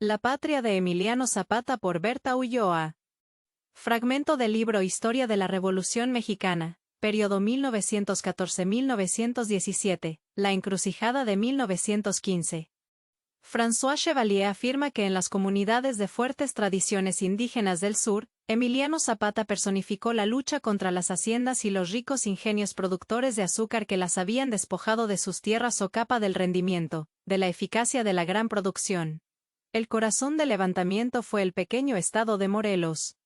La patria de Emiliano Zapata por Berta Ulloa. Fragmento del libro Historia de la Revolución Mexicana, periodo 1914-1917, La encrucijada de 1915. François Chevalier afirma que en las comunidades de fuertes tradiciones indígenas del sur, Emiliano Zapata personificó la lucha contra las haciendas y los ricos ingenios productores de azúcar que las habían despojado de sus tierras socapa del rendimiento, de la eficacia de la gran producción. El corazón del levantamiento fue el pequeño estado de Morelos.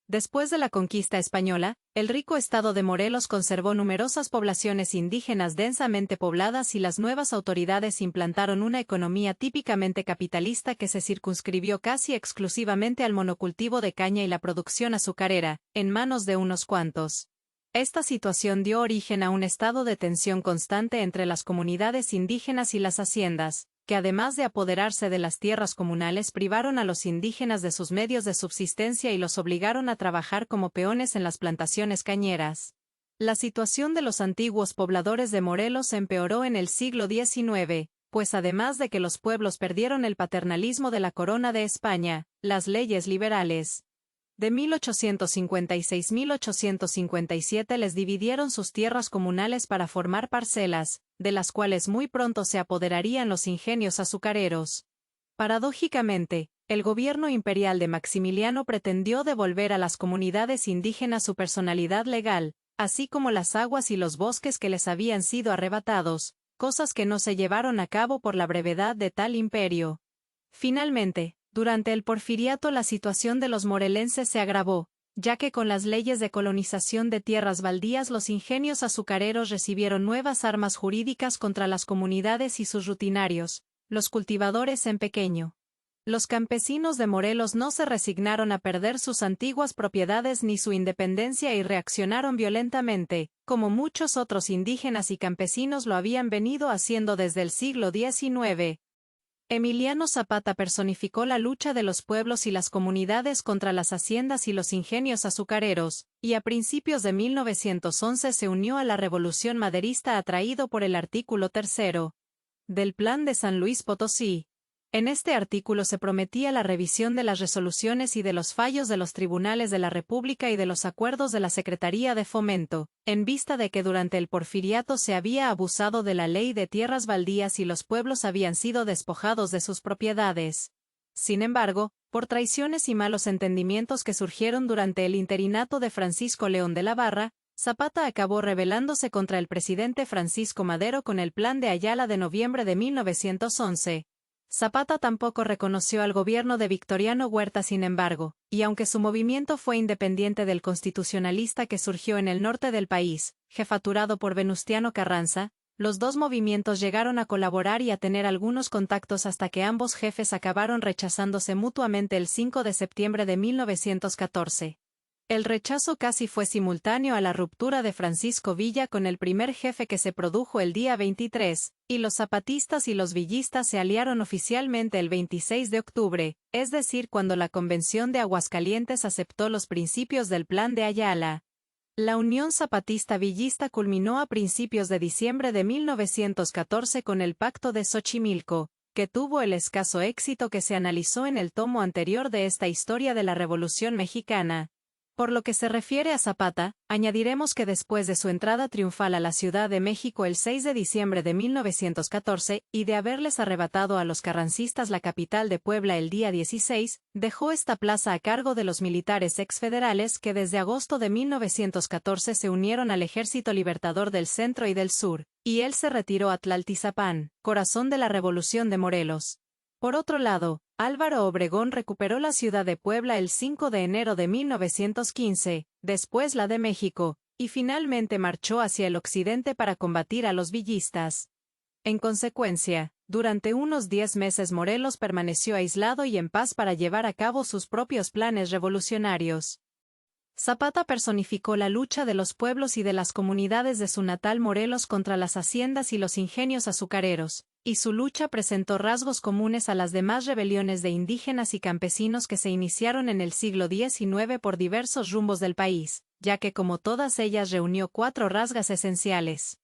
Después de la conquista española, el rico estado de Morelos conservó numerosas poblaciones indígenas densamente pobladas y las nuevas autoridades implantaron una economía típicamente capitalista que se circunscribió casi exclusivamente al monocultivo de caña y la producción azucarera, en manos de unos cuantos. Esta situación dio origen a un estado de tensión constante entre las comunidades indígenas y las haciendas, que además de apoderarse de las tierras comunales privaron a los indígenas de sus medios de subsistencia y los obligaron a trabajar como peones en las plantaciones cañeras. La situación de los antiguos pobladores de Morelos empeoró en el siglo XIX, pues además de que los pueblos perdieron el paternalismo de la corona de España, las leyes liberales de 1856-1857 les dividieron sus tierras comunales para formar parcelas, de las cuales muy pronto se apoderarían los ingenios azucareros. Paradójicamente, el gobierno imperial de Maximiliano pretendió devolver a las comunidades indígenas su personalidad legal, así como las aguas y los bosques que les habían sido arrebatados, cosas que no se llevaron a cabo por la brevedad de tal imperio. Finalmente, durante el Porfiriato la situación de los morelenses se agravó, ya que con las leyes de colonización de tierras baldías los ingenios azucareros recibieron nuevas armas jurídicas contra las comunidades y sus rutinarios, los cultivadores en pequeño. Los campesinos de Morelos no se resignaron a perder sus antiguas propiedades ni su independencia y reaccionaron violentamente, como muchos otros indígenas y campesinos lo habían venido haciendo desde el siglo XIX. Emiliano Zapata personificó la lucha de los pueblos y las comunidades contra las haciendas y los ingenios azucareros, y a principios de 1911 se unió a la revolución maderista atraído por el artículo 3 del Plan de San Luis Potosí. En este artículo se prometía la revisión de las resoluciones y de los fallos de los tribunales de la República y de los acuerdos de la Secretaría de Fomento, en vista de que durante el Porfiriato se había abusado de la ley de tierras baldías y los pueblos habían sido despojados de sus propiedades. Sin embargo, por traiciones y malos entendimientos que surgieron durante el interinato de Francisco León de la Barra, Zapata acabó rebelándose contra el presidente Francisco Madero con el Plan de Ayala de noviembre de 1911. Zapata tampoco reconoció al gobierno de Victoriano Huerta sin embargo, y aunque su movimiento fue independiente del constitucionalista que surgió en el norte del país, jefaturado por Venustiano Carranza, los dos movimientos llegaron a colaborar y a tener algunos contactos hasta que ambos jefes acabaron rechazándose mutuamente el 5 de septiembre de 1914. El rechazo casi fue simultáneo a la ruptura de Francisco Villa con el primer jefe que se produjo el día 23, y los zapatistas y los villistas se aliaron oficialmente el 26 de octubre, es decir cuando la Convención de Aguascalientes aceptó los principios del Plan de Ayala. La unión zapatista-villista culminó a principios de diciembre de 1914 con el Pacto de Xochimilco, que tuvo el escaso éxito que se analizó en el tomo anterior de esta historia de la Revolución Mexicana. Por lo que se refiere a Zapata, añadiremos que después de su entrada triunfal a la Ciudad de México el 6 de diciembre de 1914, y de haberles arrebatado a los carrancistas la capital de Puebla el día 16, dejó esta plaza a cargo de los militares exfederales que desde agosto de 1914 se unieron al Ejército Libertador del Centro y del Sur, y él se retiró a Tlaltizapán, corazón de la Revolución de Morelos. Por otro lado, Álvaro Obregón recuperó la ciudad de Puebla el 5 de enero de 1915, después la de México, y finalmente marchó hacia el occidente para combatir a los villistas. En consecuencia, durante unos 10 meses Morelos permaneció aislado y en paz para llevar a cabo sus propios planes revolucionarios. Zapata personificó la lucha de los pueblos y de las comunidades de su natal Morelos contra las haciendas y los ingenios azucareros, y su lucha presentó rasgos comunes a las demás rebeliones de indígenas y campesinos que se iniciaron en el siglo XIX por diversos rumbos del país, ya que como todas ellas reunió 4 rasgos esenciales.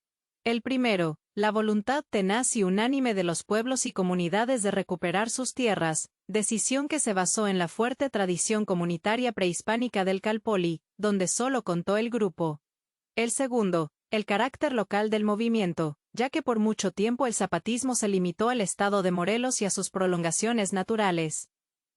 El primero, la voluntad tenaz y unánime de los pueblos y comunidades de recuperar sus tierras, decisión que se basó en la fuerte tradición comunitaria prehispánica del Calpolli, donde solo contó el grupo. El segundo, el carácter local del movimiento, ya que por mucho tiempo el zapatismo se limitó al estado de Morelos y a sus prolongaciones naturales.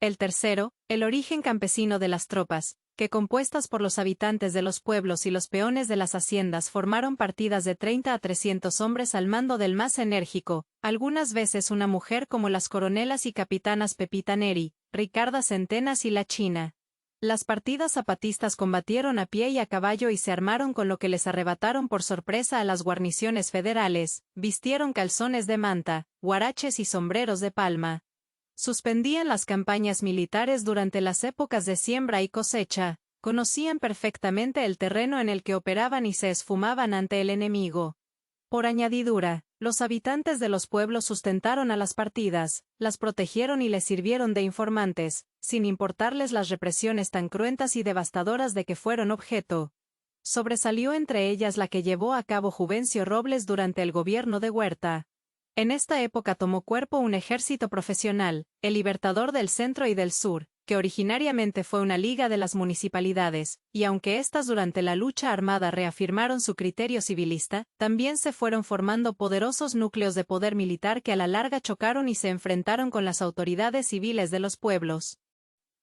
El tercero, el origen campesino de las tropas, que compuestas por los habitantes de los pueblos y los peones de las haciendas formaron partidas de 30 a 300 hombres al mando del más enérgico, algunas veces una mujer como las coronelas y capitanas Pepita Neri, Ricarda Centenas y La China. Las partidas zapatistas combatieron a pie y a caballo y se armaron con lo que les arrebataron por sorpresa a las guarniciones federales, vistieron calzones de manta, huaraches y sombreros de palma. Suspendían las campañas militares durante las épocas de siembra y cosecha, conocían perfectamente el terreno en el que operaban y se esfumaban ante el enemigo. Por añadidura, los habitantes de los pueblos sustentaron a las partidas, las protegieron y les sirvieron de informantes, sin importarles las represiones tan cruentas y devastadoras de que fueron objeto. Sobresalió entre ellas la que llevó a cabo Juvencio Robles durante el gobierno de Huerta. En esta época tomó cuerpo un ejército profesional, el Libertador del Centro y del Sur, que originariamente fue una liga de las municipalidades, y aunque éstas durante la lucha armada reafirmaron su criterio civilista, también se fueron formando poderosos núcleos de poder militar que a la larga chocaron y se enfrentaron con las autoridades civiles de los pueblos.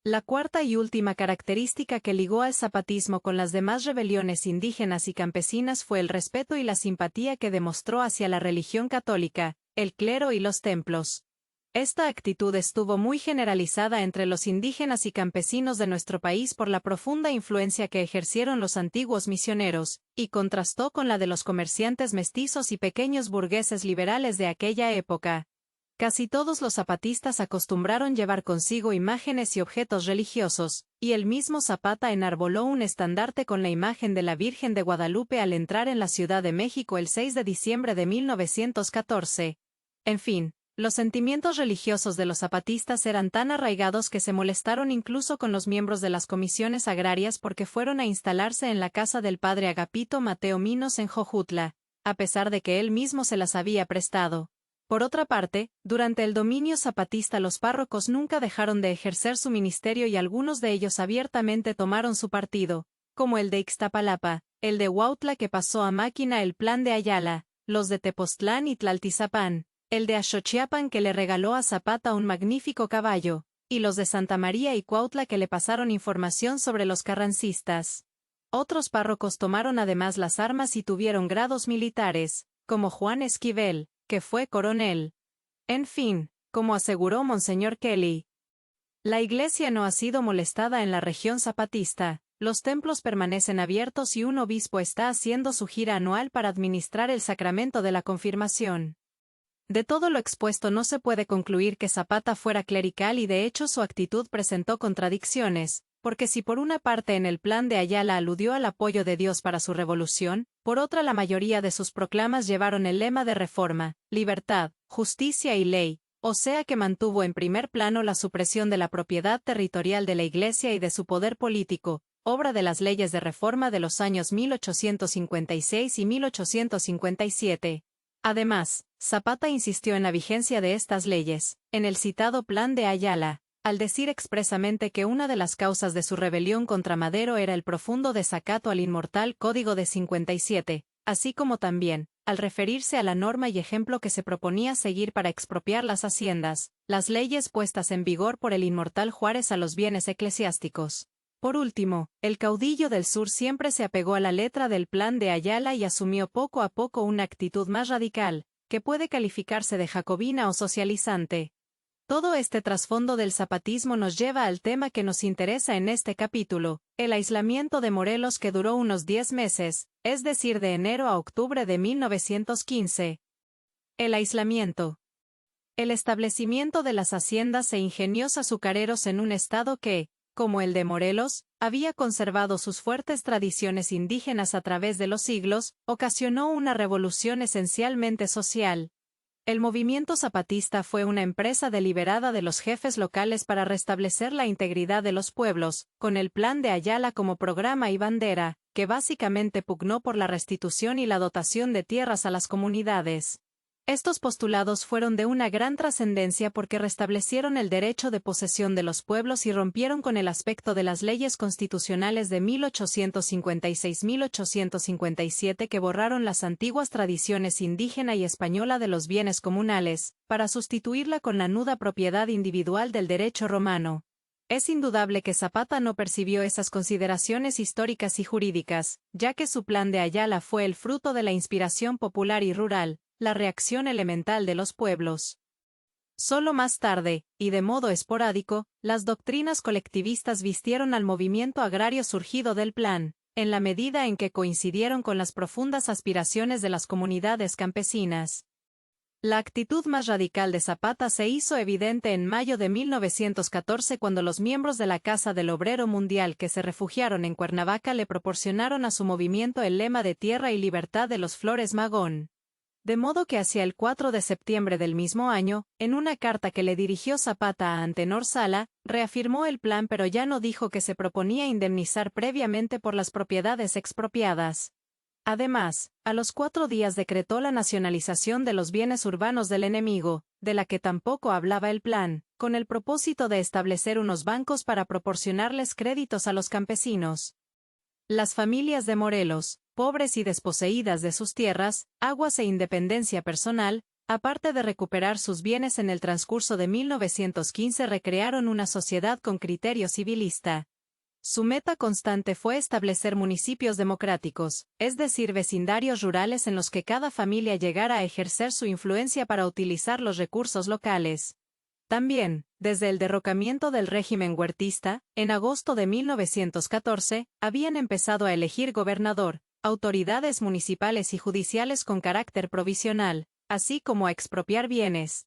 La cuarta y última característica que ligó al zapatismo con las demás rebeliones indígenas y campesinas fue el respeto y la simpatía que demostró hacia la religión católica, el clero y los templos. Esta actitud estuvo muy generalizada entre los indígenas y campesinos de nuestro país por la profunda influencia que ejercieron los antiguos misioneros, y contrastó con la de los comerciantes mestizos y pequeños burgueses liberales de aquella época. Casi todos los zapatistas acostumbraron llevar consigo imágenes y objetos religiosos, y el mismo Zapata enarboló un estandarte con la imagen de la Virgen de Guadalupe al entrar en la Ciudad de México el 6 de diciembre de 1914. En fin, los sentimientos religiosos de los zapatistas eran tan arraigados que se molestaron incluso con los miembros de las comisiones agrarias porque fueron a instalarse en la casa del padre Agapito Mateo Minos en Jojutla, a pesar de que él mismo se las había prestado. Por otra parte, durante el dominio zapatista los párrocos nunca dejaron de ejercer su ministerio y algunos de ellos abiertamente tomaron su partido, como el de Ixtapalapa, el de Huautla que pasó a máquina el plan de Ayala, los de Tepoztlán y Tlaltizapán, el de Axochiapan que le regaló a Zapata un magnífico caballo, y los de Santa María y Cuautla que le pasaron información sobre los carrancistas. Otros párrocos tomaron además las armas y tuvieron grados militares, como Juan Esquivel, que fue coronel. En fin, como aseguró Monseñor Kelly, la iglesia no ha sido molestada en la región zapatista, los templos permanecen abiertos y un obispo está haciendo su gira anual para administrar el sacramento de la confirmación. De todo lo expuesto no se puede concluir que Zapata fuera clerical y de hecho su actitud presentó contradicciones, porque si por una parte en el plan de Ayala aludió al apoyo de Dios para su revolución, por otra la mayoría de sus proclamas llevaron el lema de reforma, libertad, justicia y ley, o sea que mantuvo en primer plano la supresión de la propiedad territorial de la Iglesia y de su poder político, obra de las leyes de reforma de los años 1856 y 1857. Además, Zapata insistió en la vigencia de estas leyes, en el citado Plan de Ayala, al decir expresamente que una de las causas de su rebelión contra Madero era el profundo desacato al inmortal Código de 57, así como también, al referirse a la norma y ejemplo que se proponía seguir para expropiar las haciendas, las leyes puestas en vigor por el inmortal Juárez a los bienes eclesiásticos. Por último, el caudillo del sur siempre se apegó a la letra del Plan de Ayala y asumió poco a poco una actitud más radical, que puede calificarse de jacobina o socializante. Todo este trasfondo del zapatismo nos lleva al tema que nos interesa en este capítulo, el aislamiento de Morelos que duró unos 10 meses, es decir de enero a octubre de 1915. El aislamiento. El establecimiento de las haciendas e ingenios azucareros en un estado que, como el de Morelos, había conservado sus fuertes tradiciones indígenas a través de los siglos, ocasionó una revolución esencialmente social. El movimiento zapatista fue una empresa deliberada de los jefes locales para restablecer la integridad de los pueblos, con el Plan de Ayala como programa y bandera, que básicamente pugnó por la restitución y la dotación de tierras a las comunidades. Estos postulados fueron de una gran trascendencia porque restablecieron el derecho de posesión de los pueblos y rompieron con el aspecto de las leyes constitucionales de 1856-1857 que borraron las antiguas tradiciones indígena y española de los bienes comunales, para sustituirla con la nuda propiedad individual del derecho romano. Es indudable que Zapata no percibió esas consideraciones históricas y jurídicas, ya que su plan de Ayala fue el fruto de la inspiración popular y rural, la reacción elemental de los pueblos. Solo más tarde, y de modo esporádico, las doctrinas colectivistas vistieron al movimiento agrario surgido del plan, en la medida en que coincidieron con las profundas aspiraciones de las comunidades campesinas. La actitud más radical de Zapata se hizo evidente en mayo de 1914 cuando los miembros de la Casa del Obrero Mundial que se refugiaron en Cuernavaca le proporcionaron a su movimiento el lema de Tierra y Libertad de los Flores Magón. De modo que hacia el 4 de septiembre del mismo año, en una carta que le dirigió Zapata a Antenor Sala, reafirmó el plan pero ya no dijo que se proponía indemnizar previamente por las propiedades expropiadas. Además, a los 4 días decretó la nacionalización de los bienes urbanos del enemigo, de la que tampoco hablaba el plan, con el propósito de establecer unos bancos para proporcionarles créditos a los campesinos. Las familias de Morelos, pobres y desposeídas de sus tierras, aguas e independencia personal, aparte de recuperar sus bienes en el transcurso de 1915 recrearon una sociedad con criterio civilista. Su meta constante fue establecer municipios democráticos, es decir, vecindarios rurales en los que cada familia llegara a ejercer su influencia para utilizar los recursos locales. También, desde el derrocamiento del régimen huertista, en agosto de 1914, habían empezado a elegir gobernador, autoridades municipales y judiciales con carácter provisional, así como a expropiar bienes.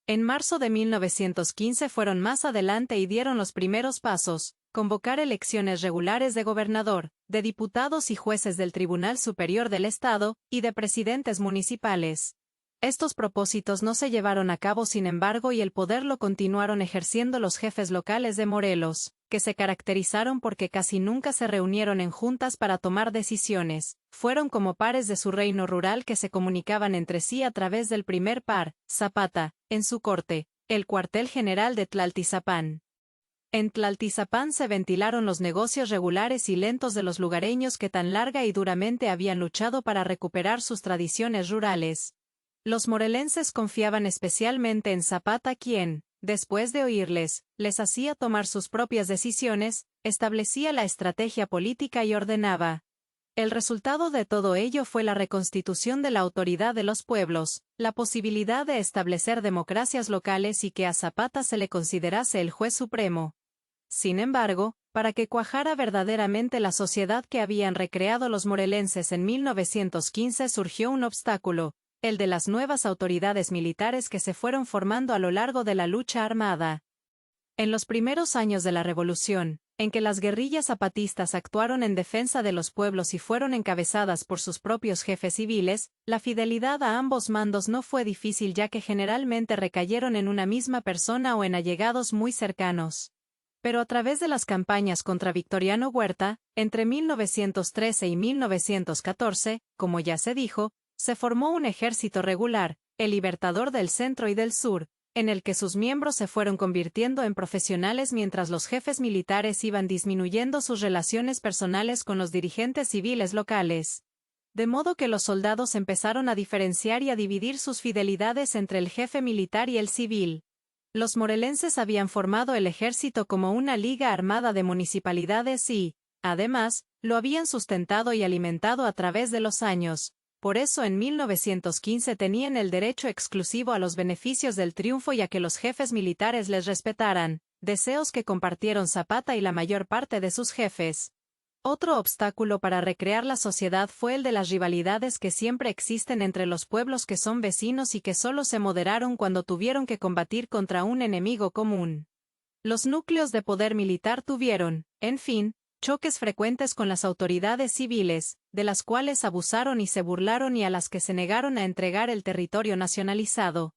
En marzo de 1915 fueron más adelante y dieron los primeros pasos, convocar elecciones regulares de gobernador, de diputados y jueces del Tribunal Superior del Estado, y de presidentes municipales. Estos propósitos no se llevaron a cabo sin embargo y el poder lo continuaron ejerciendo los jefes locales de Morelos, que se caracterizaron porque casi nunca se reunieron en juntas para tomar decisiones, fueron como pares de su reino rural que se comunicaban entre sí a través del primer par, Zapata, en su corte, el cuartel general de Tlaltizapán. En Tlaltizapán se ventilaron los negocios regulares y lentos de los lugareños que tan larga y duramente habían luchado para recuperar sus tradiciones rurales. Los morelenses confiaban especialmente en Zapata quien, después de oírles, les hacía tomar sus propias decisiones, establecía la estrategia política y ordenaba. El resultado de todo ello fue la reconstitución de la autoridad de los pueblos, la posibilidad de establecer democracias locales y que a Zapata se le considerase el juez supremo. Sin embargo, para que cuajara verdaderamente la sociedad que habían recreado los morelenses en 1915 surgió un obstáculo, el de las nuevas autoridades militares que se fueron formando a lo largo de la lucha armada. En los primeros años de la Revolución, en que las guerrillas zapatistas actuaron en defensa de los pueblos y fueron encabezadas por sus propios jefes civiles, la fidelidad a ambos mandos no fue difícil ya que generalmente recayeron en una misma persona o en allegados muy cercanos. Pero a través de las campañas contra Victoriano Huerta, entre 1913 y 1914, como ya se dijo, se formó un ejército regular, el Libertador del Centro y del Sur, en el que sus miembros se fueron convirtiendo en profesionales mientras los jefes militares iban disminuyendo sus relaciones personales con los dirigentes civiles locales. De modo que los soldados empezaron a diferenciar y a dividir sus fidelidades entre el jefe militar y el civil. Los morelenses habían formado el ejército como una liga armada de municipalidades y, además, lo habían sustentado y alimentado a través de los años. Por eso en 1915 tenían el derecho exclusivo a los beneficios del triunfo y a que los jefes militares les respetaran, deseos que compartieron Zapata y la mayor parte de sus jefes. Otro obstáculo para recrear la sociedad fue el de las rivalidades que siempre existen entre los pueblos que son vecinos y que solo se moderaron cuando tuvieron que combatir contra un enemigo común. Los núcleos de poder militar tuvieron, en fin, choques frecuentes con las autoridades civiles, de las cuales abusaron y se burlaron y a las que se negaron a entregar el territorio nacionalizado.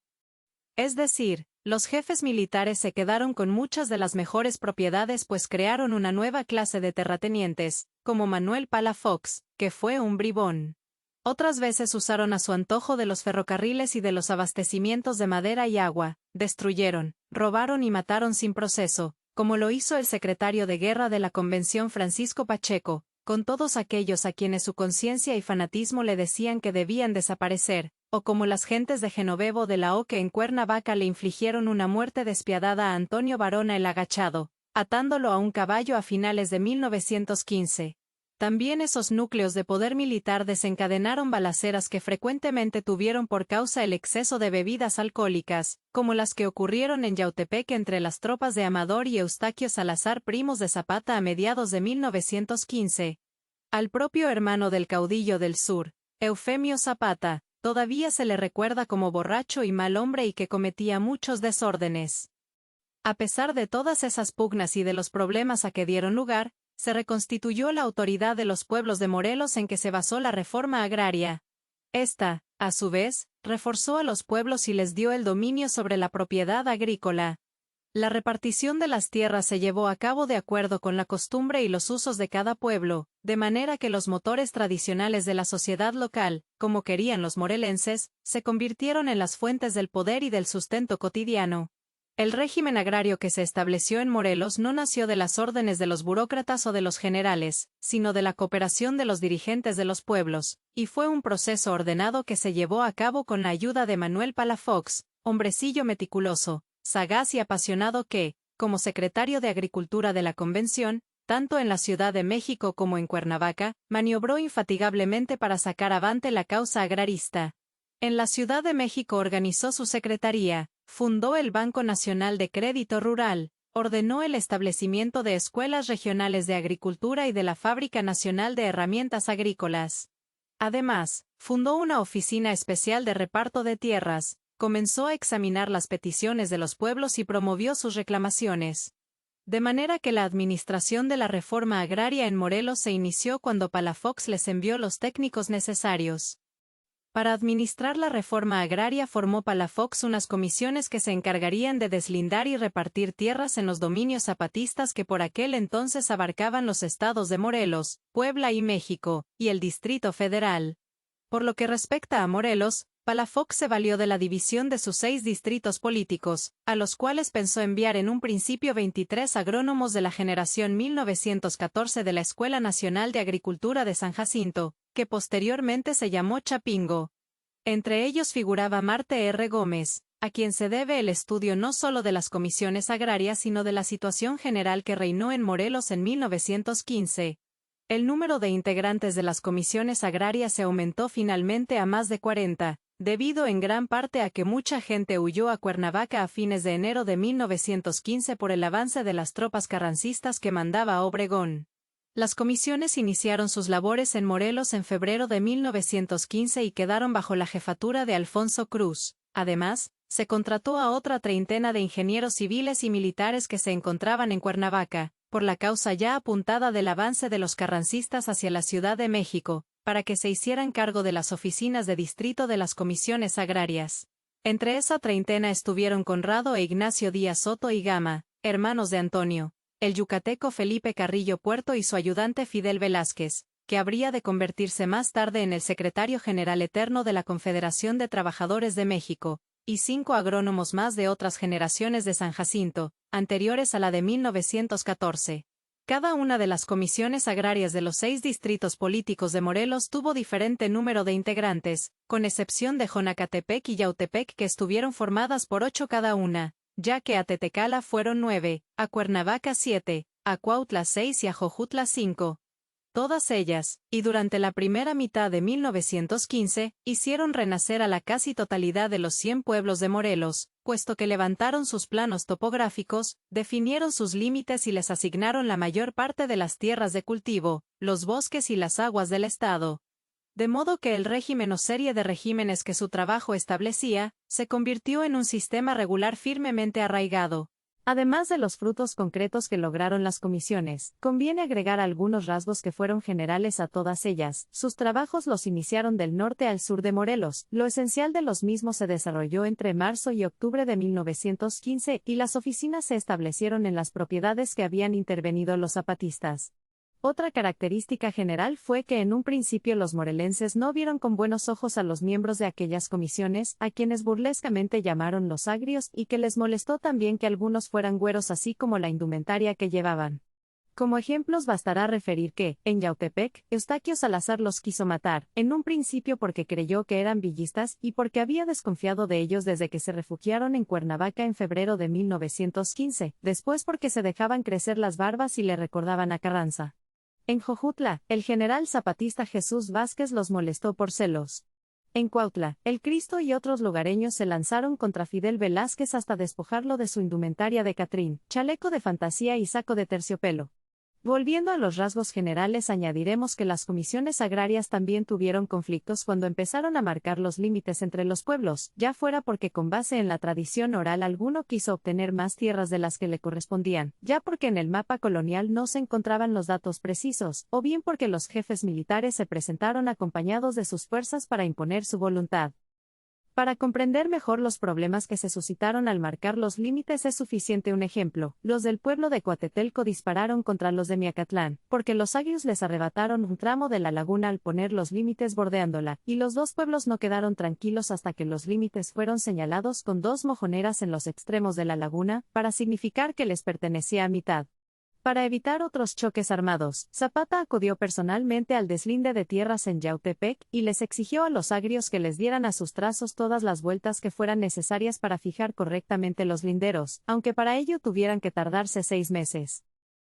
Es decir, Los jefes militares se quedaron con muchas de las mejores propiedades, pues crearon una nueva clase de terratenientes, como Manuel Palafox, que fue un bribón. Otras veces usaron a su antojo de los ferrocarriles y de los abastecimientos de madera y agua, destruyeron, robaron y mataron sin proceso, como lo hizo el secretario de guerra de la Convención Francisco Pacheco, con todos aquellos a quienes su conciencia y fanatismo le decían que debían desaparecer, o como las gentes de Genovevo de la O que en Cuernavaca le infligieron una muerte despiadada a Antonio Varona el Agachado, atándolo a un caballo a finales de 1915. También esos núcleos de poder militar desencadenaron balaceras que frecuentemente tuvieron por causa el exceso de bebidas alcohólicas, como las que ocurrieron en Yautepec entre las tropas de Amador y Eustaquio Salazar, primos de Zapata, a mediados de 1915. Al propio hermano del caudillo del sur, Eufemio Zapata, todavía se le recuerda como borracho y mal hombre y que cometía muchos desórdenes. A pesar de todas esas pugnas y de los problemas a que dieron lugar, se reconstituyó la autoridad de los pueblos de Morelos, en que se basó la reforma agraria. Esta, a su vez, reforzó a los pueblos y les dio el dominio sobre la propiedad agrícola. La repartición de las tierras se llevó a cabo de acuerdo con la costumbre y los usos de cada pueblo, de manera que los motores tradicionales de la sociedad local, como querían los morelenses, se convirtieron en las fuentes del poder y del sustento cotidiano. El régimen agrario que se estableció en Morelos no nació de las órdenes de los burócratas o de los generales, sino de la cooperación de los dirigentes de los pueblos, y fue un proceso ordenado que se llevó a cabo con la ayuda de Manuel Palafox, hombrecillo meticuloso, sagaz y apasionado que, como secretario de Agricultura de la Convención, tanto en la Ciudad de México como en Cuernavaca, maniobró infatigablemente para sacar avante la causa agrarista. En la Ciudad de México organizó su secretaría, fundó el Banco Nacional de Crédito Rural, ordenó el establecimiento de escuelas regionales de agricultura y de la Fábrica Nacional de Herramientas Agrícolas. Además, fundó una oficina especial de reparto de tierras, comenzó a examinar las peticiones de los pueblos y promovió sus reclamaciones. De manera que la administración de la reforma agraria en Morelos se inició cuando Palafox les envió los técnicos necesarios. Para administrar la reforma agraria formó Palafox unas comisiones que se encargarían de deslindar y repartir tierras en los dominios zapatistas que por aquel entonces abarcaban los estados de Morelos, Puebla y México, y el Distrito Federal. Por lo que respecta a Morelos, Palafox se valió de la división de sus 6 distritos políticos, a los cuales pensó enviar en un principio 23 agrónomos de la generación 1914 de la Escuela Nacional de Agricultura de San Jacinto, que posteriormente se llamó Chapingo. Entre ellos figuraba Marte R. Gómez, a quien se debe el estudio no solo de las comisiones agrarias sino de la situación general que reinó en Morelos en 1915. El número de integrantes de las comisiones agrarias se aumentó finalmente a más de 40, debido en gran parte a que mucha gente huyó a Cuernavaca a fines de enero de 1915 por el avance de las tropas carrancistas que mandaba Obregón. Las comisiones iniciaron sus labores en Morelos en febrero de 1915 y quedaron bajo la jefatura de Alfonso Cruz. Además, se contrató a otra treintena de ingenieros civiles y militares que se encontraban en Cuernavaca, por la causa ya apuntada del avance de los carrancistas hacia la Ciudad de México, para que se hicieran cargo de las oficinas de distrito de las comisiones agrarias. Entre esa treintena estuvieron Conrado e Ignacio Díaz Soto y Gama, hermanos de Antonio, el yucateco Felipe Carrillo Puerto y su ayudante Fidel Velázquez, que habría de convertirse más tarde en el secretario general eterno de la Confederación de Trabajadores de México, y 5 agrónomos más de otras generaciones de San Jacinto, anteriores a la de 1914. Cada una de las comisiones agrarias de los 6 distritos políticos de Morelos tuvo diferente número de integrantes, con excepción de Jonacatepec y Yautepec, que estuvieron formadas por 8 cada una, ya que a Tetecala fueron 9, a Cuernavaca 7, a Cuautla 6 y a Jojutla 5. Todas ellas, y durante la primera mitad de 1915, hicieron renacer a la casi totalidad de los 100 pueblos de Morelos, puesto que levantaron sus planos topográficos, definieron sus límites y les asignaron la mayor parte de las tierras de cultivo, los bosques y las aguas del estado. De modo que el régimen o serie de regímenes que su trabajo establecía, se convirtió en un sistema regular firmemente arraigado. Además de los frutos concretos que lograron las comisiones, conviene agregar algunos rasgos que fueron generales a todas ellas. Sus trabajos los iniciaron del norte al sur de Morelos, lo esencial de los mismos se desarrolló entre marzo y octubre de 1915 y las oficinas se establecieron en las propiedades que habían intervenido los zapatistas. Otra característica general fue que en un principio los morelenses no vieron con buenos ojos a los miembros de aquellas comisiones, a quienes burlescamente llamaron los agrios, y que les molestó también que algunos fueran güeros así como la indumentaria que llevaban. Como ejemplos bastará referir que, en Yautepec, Eustaquio Salazar los quiso matar, en un principio porque creyó que eran villistas y porque había desconfiado de ellos desde que se refugiaron en Cuernavaca en febrero de 1915, después porque se dejaban crecer las barbas y le recordaban a Carranza. En Jojutla, el general zapatista Jesús Vázquez los molestó por celos. En Cuautla, el Cristo y otros lugareños se lanzaron contra Fidel Velázquez hasta despojarlo de su indumentaria de catrín, chaleco de fantasía y saco de terciopelo. Volviendo a los rasgos generales, añadiremos que las comisiones agrarias también tuvieron conflictos cuando empezaron a marcar los límites entre los pueblos, ya fuera porque con base en la tradición oral alguno quiso obtener más tierras de las que le correspondían, ya porque en el mapa colonial no se encontraban los datos precisos, o bien porque los jefes militares se presentaron acompañados de sus fuerzas para imponer su voluntad. Para comprender mejor los problemas que se suscitaron al marcar los límites es suficiente un ejemplo: los del pueblo de Coatetelco dispararon contra los de Miacatlán, porque los agrios les arrebataron un tramo de la laguna al poner los límites bordeándola, y los dos pueblos no quedaron tranquilos hasta que los límites fueron señalados con dos mojoneras en los extremos de la laguna, para significar que les pertenecía a mitad. Para evitar otros choques armados, Zapata acudió personalmente al deslinde de tierras en Yautepec, y les exigió a los agrios que les dieran a sus trazos todas las vueltas que fueran necesarias para fijar correctamente los linderos, aunque para ello tuvieran que tardarse 6 meses.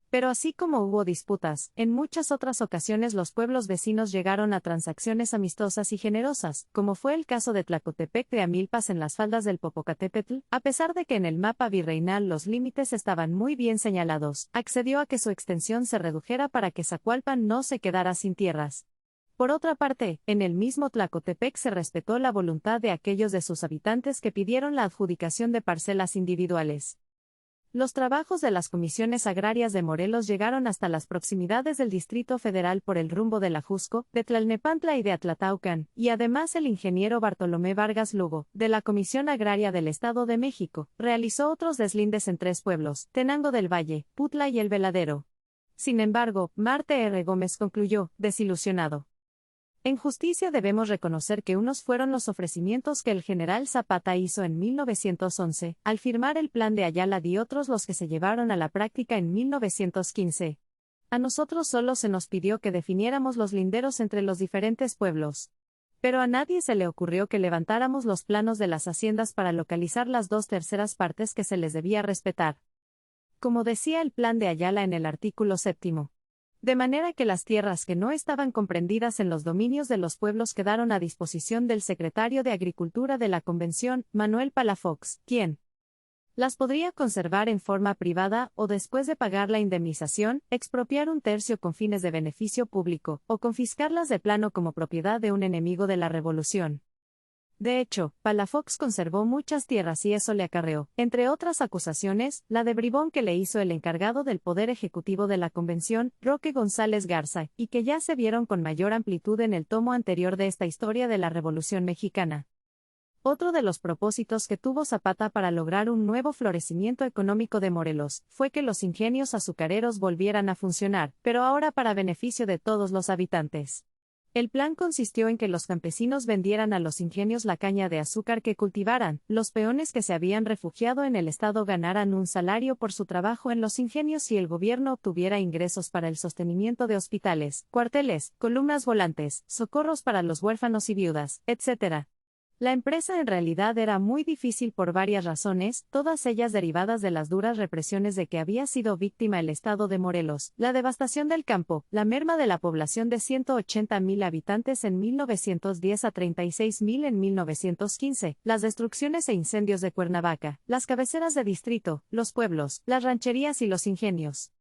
Pero así como hubo disputas, en muchas otras ocasiones los pueblos vecinos llegaron a transacciones amistosas y generosas, como fue el caso de Tlacotepec de Amilpas en las faldas del Popocatépetl. A pesar de que en el mapa virreinal los límites estaban muy bien señalados, accedió a que su extensión se redujera para que Zacualpan no se quedara sin tierras. Por otra parte, en el mismo Tlacotepec se respetó la voluntad de aquellos de sus habitantes que pidieron la adjudicación de parcelas individuales. Los trabajos de las comisiones agrarias de Morelos llegaron hasta las proximidades del Distrito Federal por el rumbo de la Jusco, de Tlalnepantla y de Atlataucan, y además el ingeniero Bartolomé Vargas Lugo, de la Comisión Agraria del Estado de México, realizó otros deslindes en 3 pueblos: Tenango del Valle, Putla y El Veladero. Sin embargo, Marte R. Gómez concluyó, desilusionado. En justicia debemos reconocer que unos fueron los ofrecimientos que el general Zapata hizo en 1911, al firmar el Plan de Ayala, y otros los que se llevaron a la práctica en 1915. A nosotros solo se nos pidió que definiéramos los linderos entre los diferentes pueblos. Pero a nadie se le ocurrió que levantáramos los planos de las haciendas para localizar las 2/3 partes que se les debía respetar. Como decía el Plan de Ayala en el artículo 7. De manera que las tierras que no estaban comprendidas en los dominios de los pueblos quedaron a disposición del secretario de Agricultura de la Convención, Manuel Palafox, quien las podría conservar en forma privada o, después de pagar la indemnización, expropiar 1/3 con fines de beneficio público, o confiscarlas de plano como propiedad de un enemigo de la revolución. De hecho, Palafox conservó muchas tierras y eso le acarreó, entre otras acusaciones, la de bribón que le hizo el encargado del Poder Ejecutivo de la Convención, Roque González Garza, y que ya se vieron con mayor amplitud en el tomo anterior de esta historia de la Revolución Mexicana. Otro de los propósitos que tuvo Zapata para lograr un nuevo florecimiento económico de Morelos fue que los ingenios azucareros volvieran a funcionar, pero ahora para beneficio de todos los habitantes. El plan consistió en que los campesinos vendieran a los ingenios la caña de azúcar que cultivaran, los peones que se habían refugiado en el estado ganaran un salario por su trabajo en los ingenios y el gobierno obtuviera ingresos para el sostenimiento de hospitales, cuarteles, columnas volantes, socorros para los huérfanos y viudas, etc. La empresa en realidad era muy difícil por varias razones, todas ellas derivadas de las duras represiones de que había sido víctima el estado de Morelos, la devastación del campo, la merma de la población de 180,000 habitantes en 1910 a 36,000 en 1915, las destrucciones e incendios de Cuernavaca, las cabeceras de distrito, los pueblos, las rancherías y los ingenios.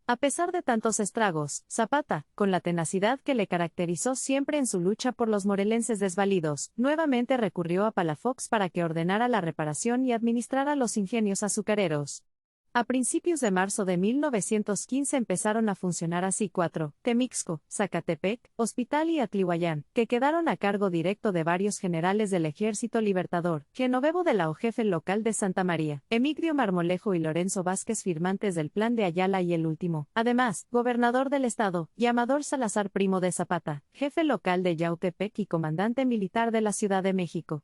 A pesar de tantos estragos, Zapata, con la tenacidad que le caracterizó siempre en su lucha por los morelenses desvalidos, nuevamente recurrió a Palafox para que ordenara la reparación y administrara los ingenios azucareros. A principios de marzo de 1915 empezaron a funcionar así cuatro: Temixco, Zacatepec, Hospital y Atlihuayán, que quedaron a cargo directo de varios generales del Ejército Libertador, Genovevo de la O, jefe local de Santa María, Emigdio Marmolejo y Lorenzo Vázquez, firmantes del Plan de Ayala, y el último, además, gobernador del estado, y Amador Salazar, primo de Zapata, jefe local de Yautepec y comandante militar de la Ciudad de México.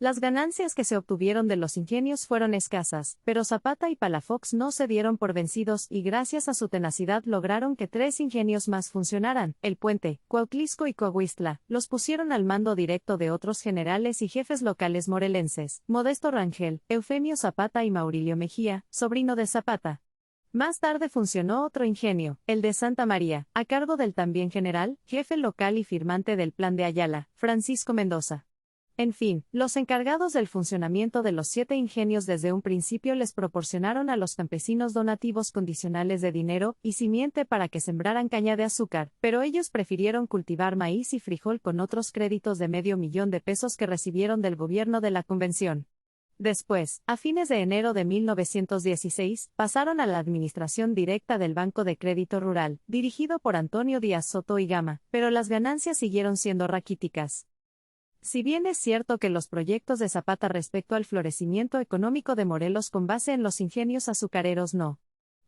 Las ganancias que se obtuvieron de los ingenios fueron escasas, pero Zapata y Palafox no se dieron por vencidos y gracias a su tenacidad lograron que 3 ingenios más funcionaran: El Puente, Cuautlisco y Coahuistla. Los pusieron al mando directo de otros generales y jefes locales morelenses: Modesto Rangel, Eufemio Zapata y Maurilio Mejía, sobrino de Zapata. Más tarde funcionó otro ingenio, el de Santa María, a cargo del también general, jefe local y firmante del Plan de Ayala, Francisco Mendoza. En fin, los encargados del funcionamiento de los 7 ingenios desde un principio les proporcionaron a los campesinos donativos condicionales de dinero y simiente para que sembraran caña de azúcar, pero ellos prefirieron cultivar maíz y frijol con otros créditos de $500,000 que recibieron del gobierno de la Convención. Después, a fines de enero de 1916, pasaron a la administración directa del Banco de Crédito Rural, dirigido por Antonio Díaz Soto y Gama, pero las ganancias siguieron siendo raquíticas. Si bien es cierto que los proyectos de Zapata respecto al florecimiento económico de Morelos con base en los ingenios azucareros no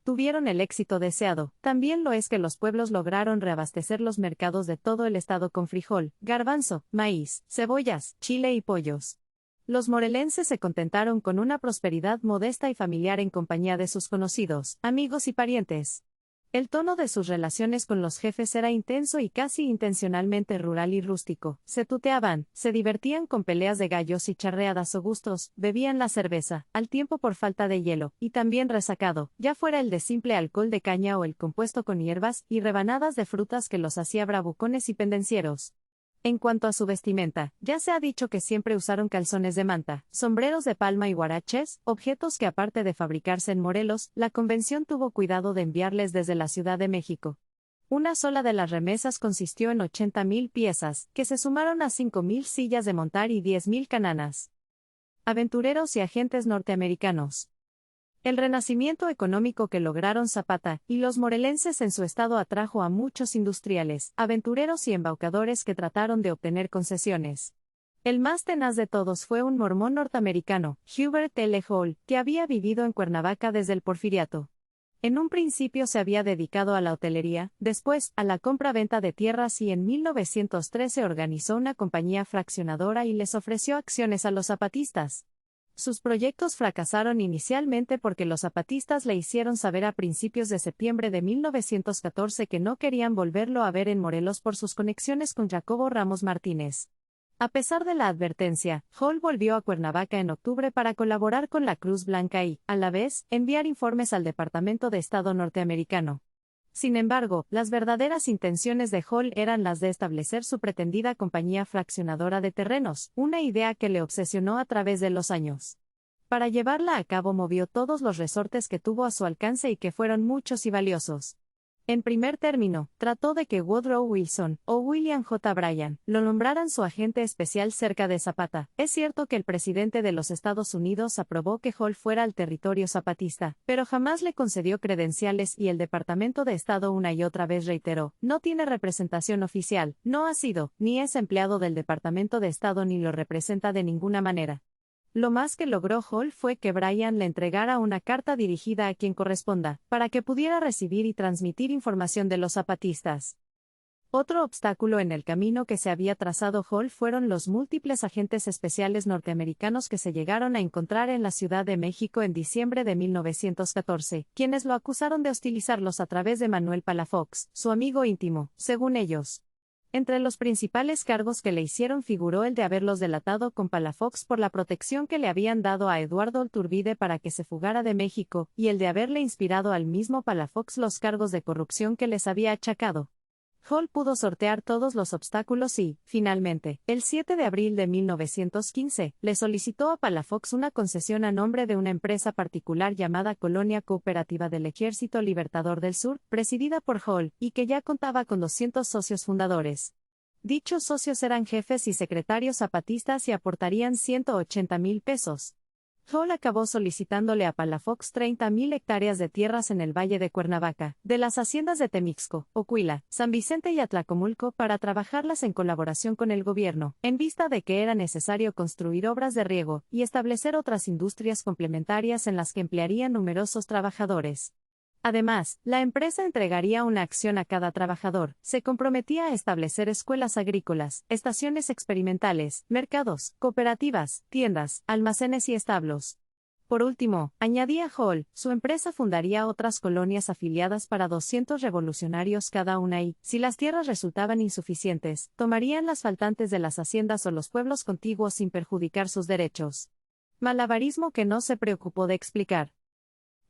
tuvieron el éxito deseado, también lo es que los pueblos lograron reabastecer los mercados de todo el estado con frijol, garbanzo, maíz, cebollas, chile y pollos. Los morelenses se contentaron con una prosperidad modesta y familiar en compañía de sus conocidos, amigos y parientes. El tono de sus relaciones con los jefes era intenso y casi intencionalmente rural y rústico. Se tuteaban, se divertían con peleas de gallos y charreadas o gustos, bebían la cerveza, al tiempo por falta de hielo, y también resacado, ya fuera el de simple alcohol de caña o el compuesto con hierbas y rebanadas de frutas que los hacía bravucones y pendencieros. En cuanto a su vestimenta, ya se ha dicho que siempre usaron calzones de manta, sombreros de palma y huaraches, objetos que aparte de fabricarse en Morelos, la Convención tuvo cuidado de enviarles desde la Ciudad de México. Una sola de las remesas consistió en 80,000 piezas, que se sumaron a 5,000 sillas de montar y 10,000 cananas. Aventureros y agentes norteamericanos. El renacimiento económico que lograron Zapata y los morelenses en su estado atrajo a muchos industriales, aventureros y embaucadores que trataron de obtener concesiones. El más tenaz de todos fue un mormón norteamericano, Hubert L. Hall, que había vivido en Cuernavaca desde el Porfiriato. En un principio se había dedicado a la hotelería, después, a la compra-venta de tierras y en 1913 organizó una compañía fraccionadora y les ofreció acciones a los zapatistas. Sus proyectos fracasaron inicialmente porque los zapatistas le hicieron saber a principios de septiembre de 1914 que no querían volverlo a ver en Morelos por sus conexiones con Jacobo Ramos Martínez. A pesar de la advertencia, Hall volvió a Cuernavaca en octubre para colaborar con la Cruz Blanca y, a la vez, enviar informes al Departamento de Estado norteamericano. Sin embargo, las verdaderas intenciones de Hall eran las de establecer su pretendida compañía fraccionadora de terrenos, una idea que le obsesionó a través de los años. Para llevarla a cabo movió todos los resortes que tuvo a su alcance y que fueron muchos y valiosos. En primer término, trató de que Woodrow Wilson, o William J. Bryan, lo nombraran su agente especial cerca de Zapata. Es cierto que el presidente de los Estados Unidos aprobó que Hall fuera al territorio zapatista, pero jamás le concedió credenciales y el Departamento de Estado una y otra vez reiteró: no tiene representación oficial, no ha sido, ni es empleado del Departamento de Estado ni lo representa de ninguna manera. Lo más que logró Hall fue que Bryan le entregara una carta dirigida a quien corresponda, para que pudiera recibir y transmitir información de los zapatistas. Otro obstáculo en el camino que se había trazado Hall fueron los múltiples agentes especiales norteamericanos que se llegaron a encontrar en la Ciudad de México en diciembre de 1914, quienes lo acusaron de hostilizarlos a través de Manuel Palafox, su amigo íntimo, según ellos. Entre los principales cargos que le hicieron figuró el de haberlos delatado con Palafox por la protección que le habían dado a Eduardo Iturbide para que se fugara de México, y el de haberle inspirado al mismo Palafox los cargos de corrupción que les había achacado. Hall pudo sortear todos los obstáculos y, finalmente, el 7 de abril de 1915, le solicitó a Palafox una concesión a nombre de una empresa particular llamada Colonia Cooperativa del Ejército Libertador del Sur, presidida por Hall, y que ya contaba con 200 socios fundadores. Dichos socios eran jefes y secretarios zapatistas y aportarían 180,000 pesos. Hall acabó solicitándole a Palafox 30.000 hectáreas de tierras en el Valle de Cuernavaca, de las haciendas de Temixco, Ocuila, San Vicente y Atlacomulco para trabajarlas en colaboración con el gobierno, en vista de que era necesario construir obras de riego y establecer otras industrias complementarias en las que emplearían numerosos trabajadores. Además, la empresa entregaría una acción a cada trabajador, se comprometía a establecer escuelas agrícolas, estaciones experimentales, mercados, cooperativas, tiendas, almacenes y establos. Por último, añadía Hall, su empresa fundaría otras colonias afiliadas para 200 revolucionarios cada una y, si las tierras resultaban insuficientes, tomarían las faltantes de las haciendas o los pueblos contiguos sin perjudicar sus derechos. Malabarismo que no se preocupó de explicar.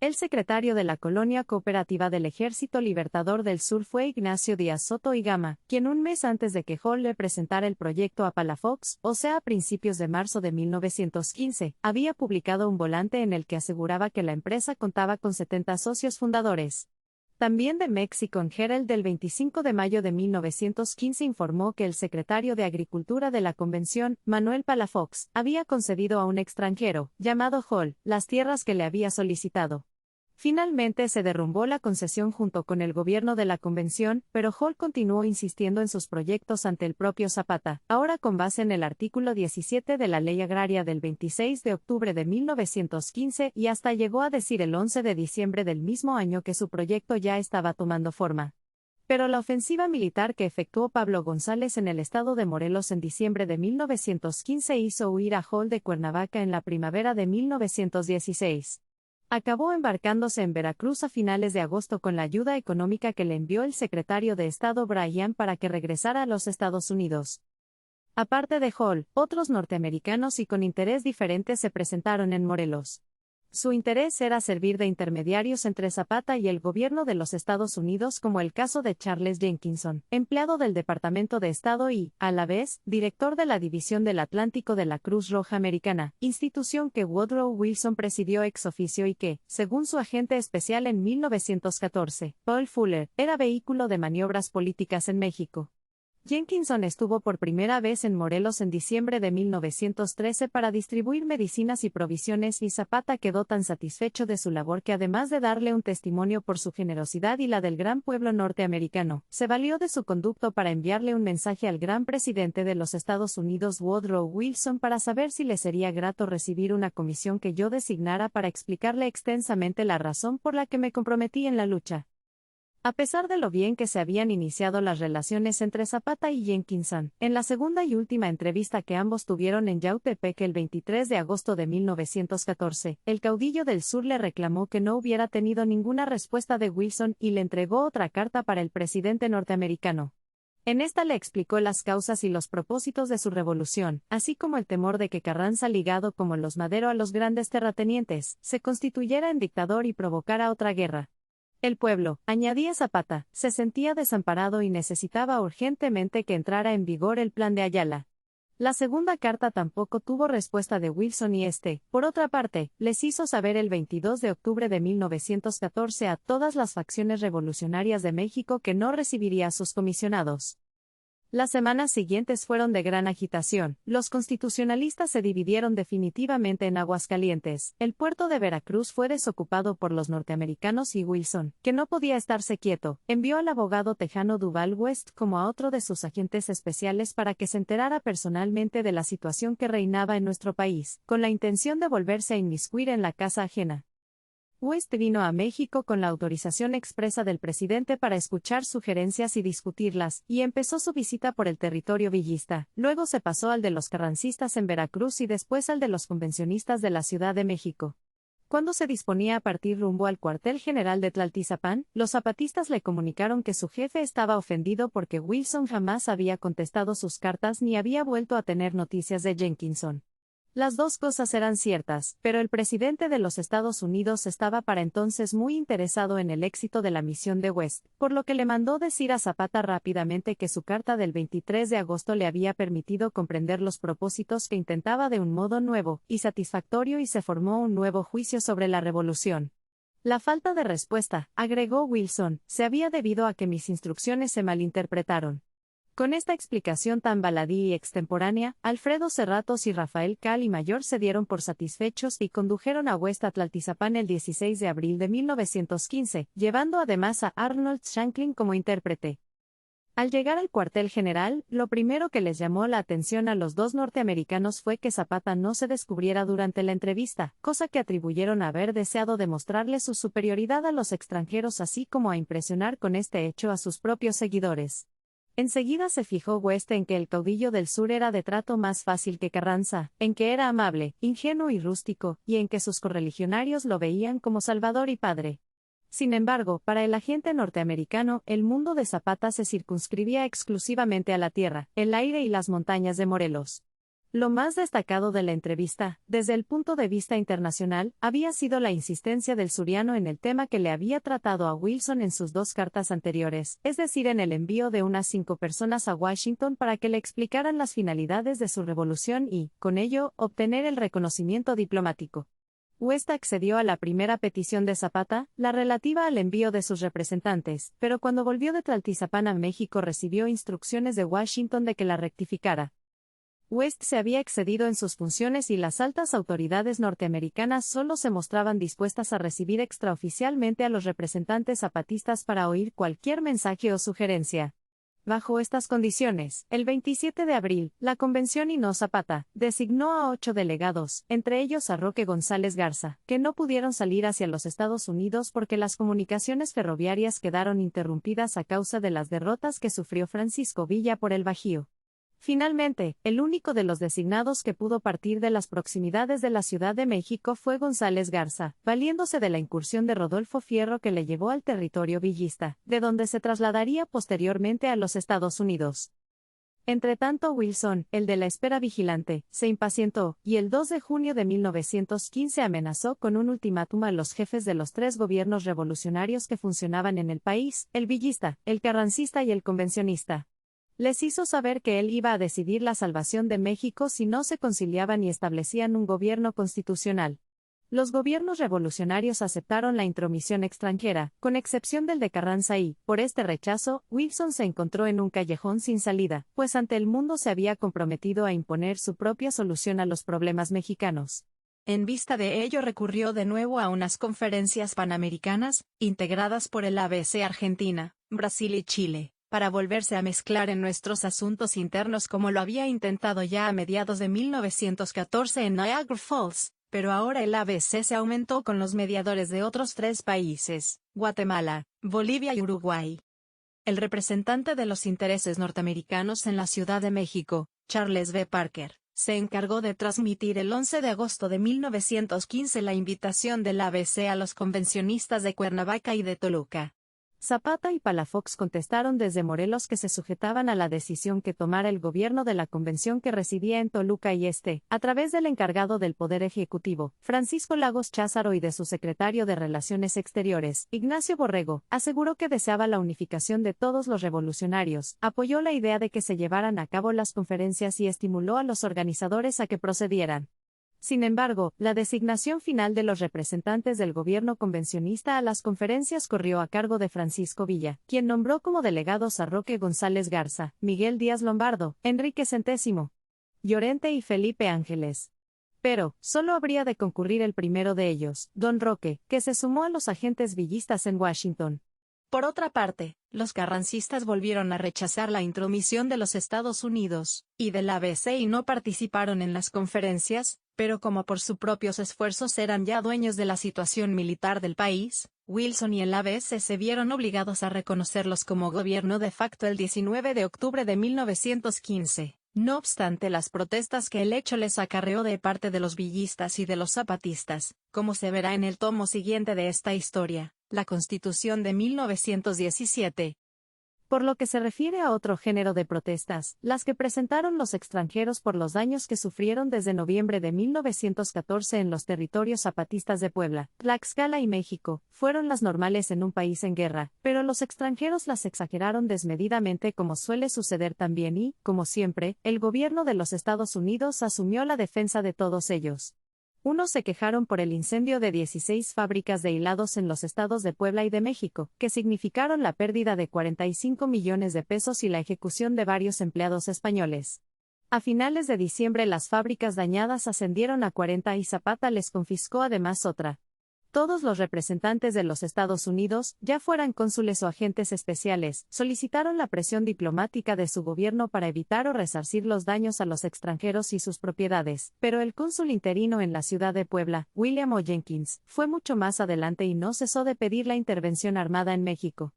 El secretario de la Colonia Cooperativa del Ejército Libertador del Sur fue Ignacio Díaz Soto y Gama, quien un mes antes de que Hall le presentara el proyecto a Palafox, o sea a principios de marzo de 1915, había publicado un volante en el que aseguraba que la empresa contaba con 70 socios fundadores. También The Mexican Herald del 25 de mayo de 1915 informó que el secretario de Agricultura de la Convención, Manuel Palafox, había concedido a un extranjero, llamado Hall, las tierras que le había solicitado. Finalmente se derrumbó la concesión junto con el gobierno de la Convención, pero Hall continuó insistiendo en sus proyectos ante el propio Zapata, ahora con base en el artículo 17 de la Ley Agraria del 26 de octubre de 1915 y hasta llegó a decir el 11 de diciembre del mismo año que su proyecto ya estaba tomando forma. Pero la ofensiva militar que efectuó Pablo González en el estado de Morelos en diciembre de 1915 hizo huir a Hall de Cuernavaca en la primavera de 1916. Acabó embarcándose en Veracruz a finales de agosto con la ayuda económica que le envió el secretario de Estado Bryan para que regresara a los Estados Unidos. Aparte de Hall, otros norteamericanos y con interés diferente se presentaron en Morelos. Su interés era servir de intermediarios entre Zapata y el gobierno de los Estados Unidos, como el caso de Charles Jenkinson, empleado del Departamento de Estado y, a la vez, director de la División del Atlántico de la Cruz Roja Americana, institución que Woodrow Wilson presidió ex oficio y que, según su agente especial en 1914, Paul Fuller, era vehículo de maniobras políticas en México. Jenkinson estuvo por primera vez en Morelos en diciembre de 1913 para distribuir medicinas y provisiones y Zapata quedó tan satisfecho de su labor que además de darle un testimonio por su generosidad y la del gran pueblo norteamericano, se valió de su conducto para enviarle un mensaje al gran presidente de los Estados Unidos Woodrow Wilson para saber si le sería grato recibir una comisión que yo designara para explicarle extensamente la razón por la que me comprometí en la lucha. A pesar de lo bien que se habían iniciado las relaciones entre Zapata y Jenkinson, en la segunda y última entrevista que ambos tuvieron en Yautepec el 23 de agosto de 1914, el caudillo del sur le reclamó que no hubiera tenido ninguna respuesta de Wilson y le entregó otra carta para el presidente norteamericano. En esta le explicó las causas y los propósitos de su revolución, así como el temor de que Carranza, ligado como los Madero a los grandes terratenientes, se constituyera en dictador y provocara otra guerra. El pueblo, añadía Zapata, se sentía desamparado y necesitaba urgentemente que entrara en vigor el Plan de Ayala. La segunda carta tampoco tuvo respuesta de Wilson y por otra parte, les hizo saber el 22 de octubre de 1914 a todas las facciones revolucionarias de México que no recibiría a sus comisionados. Las semanas siguientes fueron de gran agitación. Los constitucionalistas se dividieron definitivamente en Aguascalientes. El puerto de Veracruz fue desocupado por los norteamericanos y Wilson, que no podía estarse quieto, envió al abogado tejano Duval West como a otro de sus agentes especiales para que se enterara personalmente de la situación que reinaba en nuestro país, con la intención de volverse a inmiscuir en la casa ajena. West vino a México con la autorización expresa del presidente para escuchar sugerencias y discutirlas, y empezó su visita por el territorio villista, luego se pasó al de los carrancistas en Veracruz y después al de los convencionistas de la Ciudad de México. Cuando se disponía a partir rumbo al cuartel general de Tlaltizapán, los zapatistas le comunicaron que su jefe estaba ofendido porque Wilson jamás había contestado sus cartas ni había vuelto a tener noticias de Jenkinson. Las dos cosas eran ciertas, pero el presidente de los Estados Unidos estaba para entonces muy interesado en el éxito de la misión de West, por lo que le mandó decir a Zapata rápidamente que su carta del 23 de agosto le había permitido comprender los propósitos que intentaba de un modo nuevo y satisfactorio y se formó un nuevo juicio sobre la revolución. La falta de respuesta, agregó Wilson, se había debido a que mis instrucciones se malinterpretaron. Con esta explicación tan baladí y extemporánea, Alfredo Serratos y Rafael Cal y Mayor se dieron por satisfechos y condujeron a West a Tlaltizapán el 16 de abril de 1915, llevando además a Arnold Shanklin como intérprete. Al llegar al cuartel general, lo primero que les llamó la atención a los dos norteamericanos fue que Zapata no se descubriera durante la entrevista, cosa que atribuyeron a haber deseado demostrarle su superioridad a los extranjeros así como a impresionar con este hecho a sus propios seguidores. Enseguida se fijó West en que el caudillo del sur era de trato más fácil que Carranza, en que era amable, ingenuo y rústico, y en que sus correligionarios lo veían como salvador y padre. Sin embargo, para el agente norteamericano, el mundo de Zapata se circunscribía exclusivamente a la tierra, el aire y las montañas de Morelos. Lo más destacado de la entrevista, desde el punto de vista internacional, había sido la insistencia del suriano en el tema que le había tratado a Wilson en sus dos cartas anteriores, es decir, en el envío de unas 5 personas a Washington para que le explicaran las finalidades de su revolución y, con ello, obtener el reconocimiento diplomático. West accedió a la primera petición de Zapata, la relativa al envío de sus representantes, pero cuando volvió de Tlaltizapán a México recibió instrucciones de Washington de que la rectificara. West se había excedido en sus funciones y las altas autoridades norteamericanas solo se mostraban dispuestas a recibir extraoficialmente a los representantes zapatistas para oír cualquier mensaje o sugerencia. Bajo estas condiciones, el 27 de abril, la Convención y no Zapata, designó a 8 delegados, entre ellos a Roque González Garza, que no pudieron salir hacia los Estados Unidos porque las comunicaciones ferroviarias quedaron interrumpidas a causa de las derrotas que sufrió Francisco Villa por el Bajío. Finalmente, el único de los designados que pudo partir de las proximidades de la Ciudad de México fue González Garza, valiéndose de la incursión de Rodolfo Fierro que le llevó al territorio villista, de donde se trasladaría posteriormente a los Estados Unidos. Entretanto Wilson, el de la espera vigilante, se impacientó, y el 2 de junio de 1915 amenazó con un ultimátum a los jefes de los 3 gobiernos revolucionarios que funcionaban en el país, el villista, el carrancista y el convencionista. Les hizo saber que él iba a decidir la salvación de México si no se conciliaban y establecían un gobierno constitucional. Los gobiernos revolucionarios aceptaron la intromisión extranjera, con excepción del de Carranza y, por este rechazo, Wilson se encontró en un callejón sin salida, pues ante el mundo se había comprometido a imponer su propia solución a los problemas mexicanos. En vista de ello recurrió de nuevo a unas conferencias panamericanas, integradas por el ABC Argentina, Brasil y Chile, para volverse a mezclar en nuestros asuntos internos como lo había intentado ya a mediados de 1914 en Niagara Falls, pero ahora el ABC se aumentó con los mediadores de otros 3 países, Guatemala, Bolivia y Uruguay. El representante de los intereses norteamericanos en la Ciudad de México, Charles B. Parker, se encargó de transmitir el 11 de agosto de 1915 la invitación del ABC a los convencionistas de Cuernavaca y de Toluca. Zapata y Palafox contestaron desde Morelos que se sujetaban a la decisión que tomara el gobierno de la convención que residía en Toluca y a través del encargado del Poder Ejecutivo, Francisco Lagos Cházaro y de su secretario de Relaciones Exteriores, Ignacio Borrego, aseguró que deseaba la unificación de todos los revolucionarios, apoyó la idea de que se llevaran a cabo las conferencias y estimuló a los organizadores a que procedieran. Sin embargo, la designación final de los representantes del gobierno convencionista a las conferencias corrió a cargo de Francisco Villa, quien nombró como delegados a Roque González Garza, Miguel Díaz Lombardo, Enrique Centésimo, Llorente y Felipe Ángeles. Pero, solo habría de concurrir el primero de ellos, don Roque, que se sumó a los agentes villistas en Washington. Por otra parte, los carrancistas volvieron a rechazar la intromisión de los Estados Unidos y del ABC y no participaron en las conferencias, pero como por sus propios esfuerzos eran ya dueños de la situación militar del país, Wilson y el ABC se vieron obligados a reconocerlos como gobierno de facto el 19 de octubre de 1915. No obstante las protestas que el hecho les acarreó de parte de los villistas y de los zapatistas, como se verá en el tomo siguiente de esta historia, la Constitución de 1917. Por lo que se refiere a otro género de protestas, las que presentaron los extranjeros por los daños que sufrieron desde noviembre de 1914 en los territorios zapatistas de Puebla, Tlaxcala y México, fueron las normales en un país en guerra, pero los extranjeros las exageraron desmedidamente como suele suceder también y, como siempre, el gobierno de los Estados Unidos asumió la defensa de todos ellos. Unos se quejaron por el incendio de 16 fábricas de hilados en los estados de Puebla y de México, que significaron la pérdida de 45 millones de pesos y la ejecución de varios empleados españoles. A finales de diciembre las fábricas dañadas ascendieron a 40 y Zapata les confiscó además otra. Todos los representantes de los Estados Unidos, ya fueran cónsules o agentes especiales, solicitaron la presión diplomática de su gobierno para evitar o resarcir los daños a los extranjeros y sus propiedades, pero el cónsul interino en la ciudad de Puebla, William O. Jenkins, fue mucho más adelante y no cesó de pedir la intervención armada en México.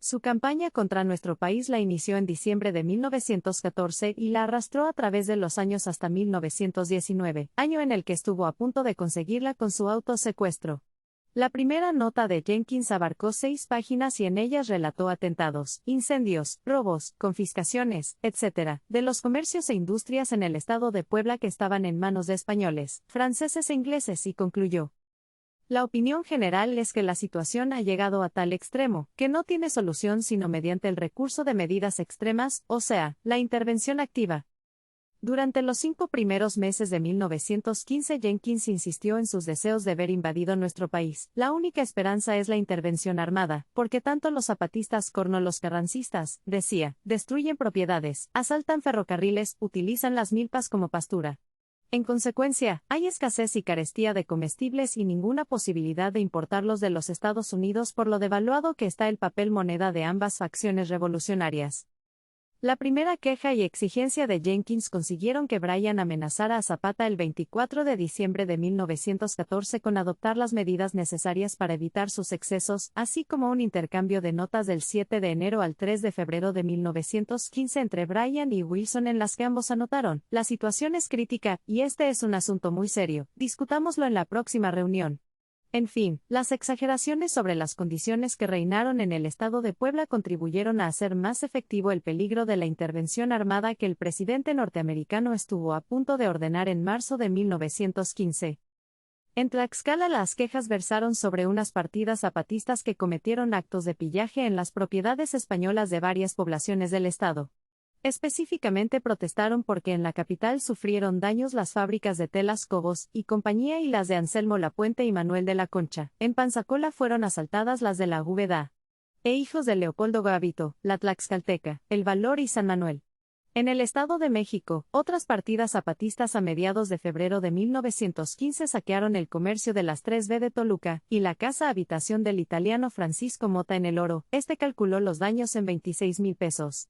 Su campaña contra nuestro país la inició en diciembre de 1914 y la arrastró a través de los años hasta 1919, año en el que estuvo a punto de conseguirla con su autosecuestro. La primera nota de Jenkins abarcó 6 páginas y en ellas relató atentados, incendios, robos, confiscaciones, etc., de los comercios e industrias en el estado de Puebla que estaban en manos de españoles, franceses e ingleses y concluyó: la opinión general es que la situación ha llegado a tal extremo, que no tiene solución sino mediante el recurso de medidas extremas, o sea, la intervención activa. Durante los 5 primeros meses de 1915 Jenkins insistió en sus deseos de ver invadido nuestro país. La única esperanza es la intervención armada, porque tanto los zapatistas como los carrancistas, decía, destruyen propiedades, asaltan ferrocarriles, utilizan las milpas como pastura. En consecuencia, hay escasez y carestía de comestibles y ninguna posibilidad de importarlos de los Estados Unidos por lo devaluado que está el papel moneda de ambas facciones revolucionarias. La primera queja y exigencia de Jenkins consiguieron que Bryan amenazara a Zapata el 24 de diciembre de 1914 con adoptar las medidas necesarias para evitar sus excesos, así como un intercambio de notas del 7 de enero al 3 de febrero de 1915 entre Bryan y Wilson en las que ambos anotaron: la situación es crítica, y este es un asunto muy serio, discutámoslo en la próxima reunión. En fin, las exageraciones sobre las condiciones que reinaron en el estado de Puebla contribuyeron a hacer más efectivo el peligro de la intervención armada que el presidente norteamericano estuvo a punto de ordenar en marzo de 1915. En Tlaxcala las quejas versaron sobre unas partidas zapatistas que cometieron actos de pillaje en las propiedades españolas de varias poblaciones del estado. Específicamente protestaron porque en la capital sufrieron daños las fábricas de Telas Cobos y compañía y las de Anselmo Lapuente y Manuel de la Concha. En Panzacola fueron asaltadas las de la Úbeda e hijos de Leopoldo Gavito, la Tlaxcalteca, El Valor y San Manuel. En el Estado de México, otras partidas zapatistas a mediados de febrero de 1915 saquearon el comercio de las 3B de Toluca y la casa habitación del italiano Francisco Mota en El Oro. Este calculó los daños en 26,000 pesos.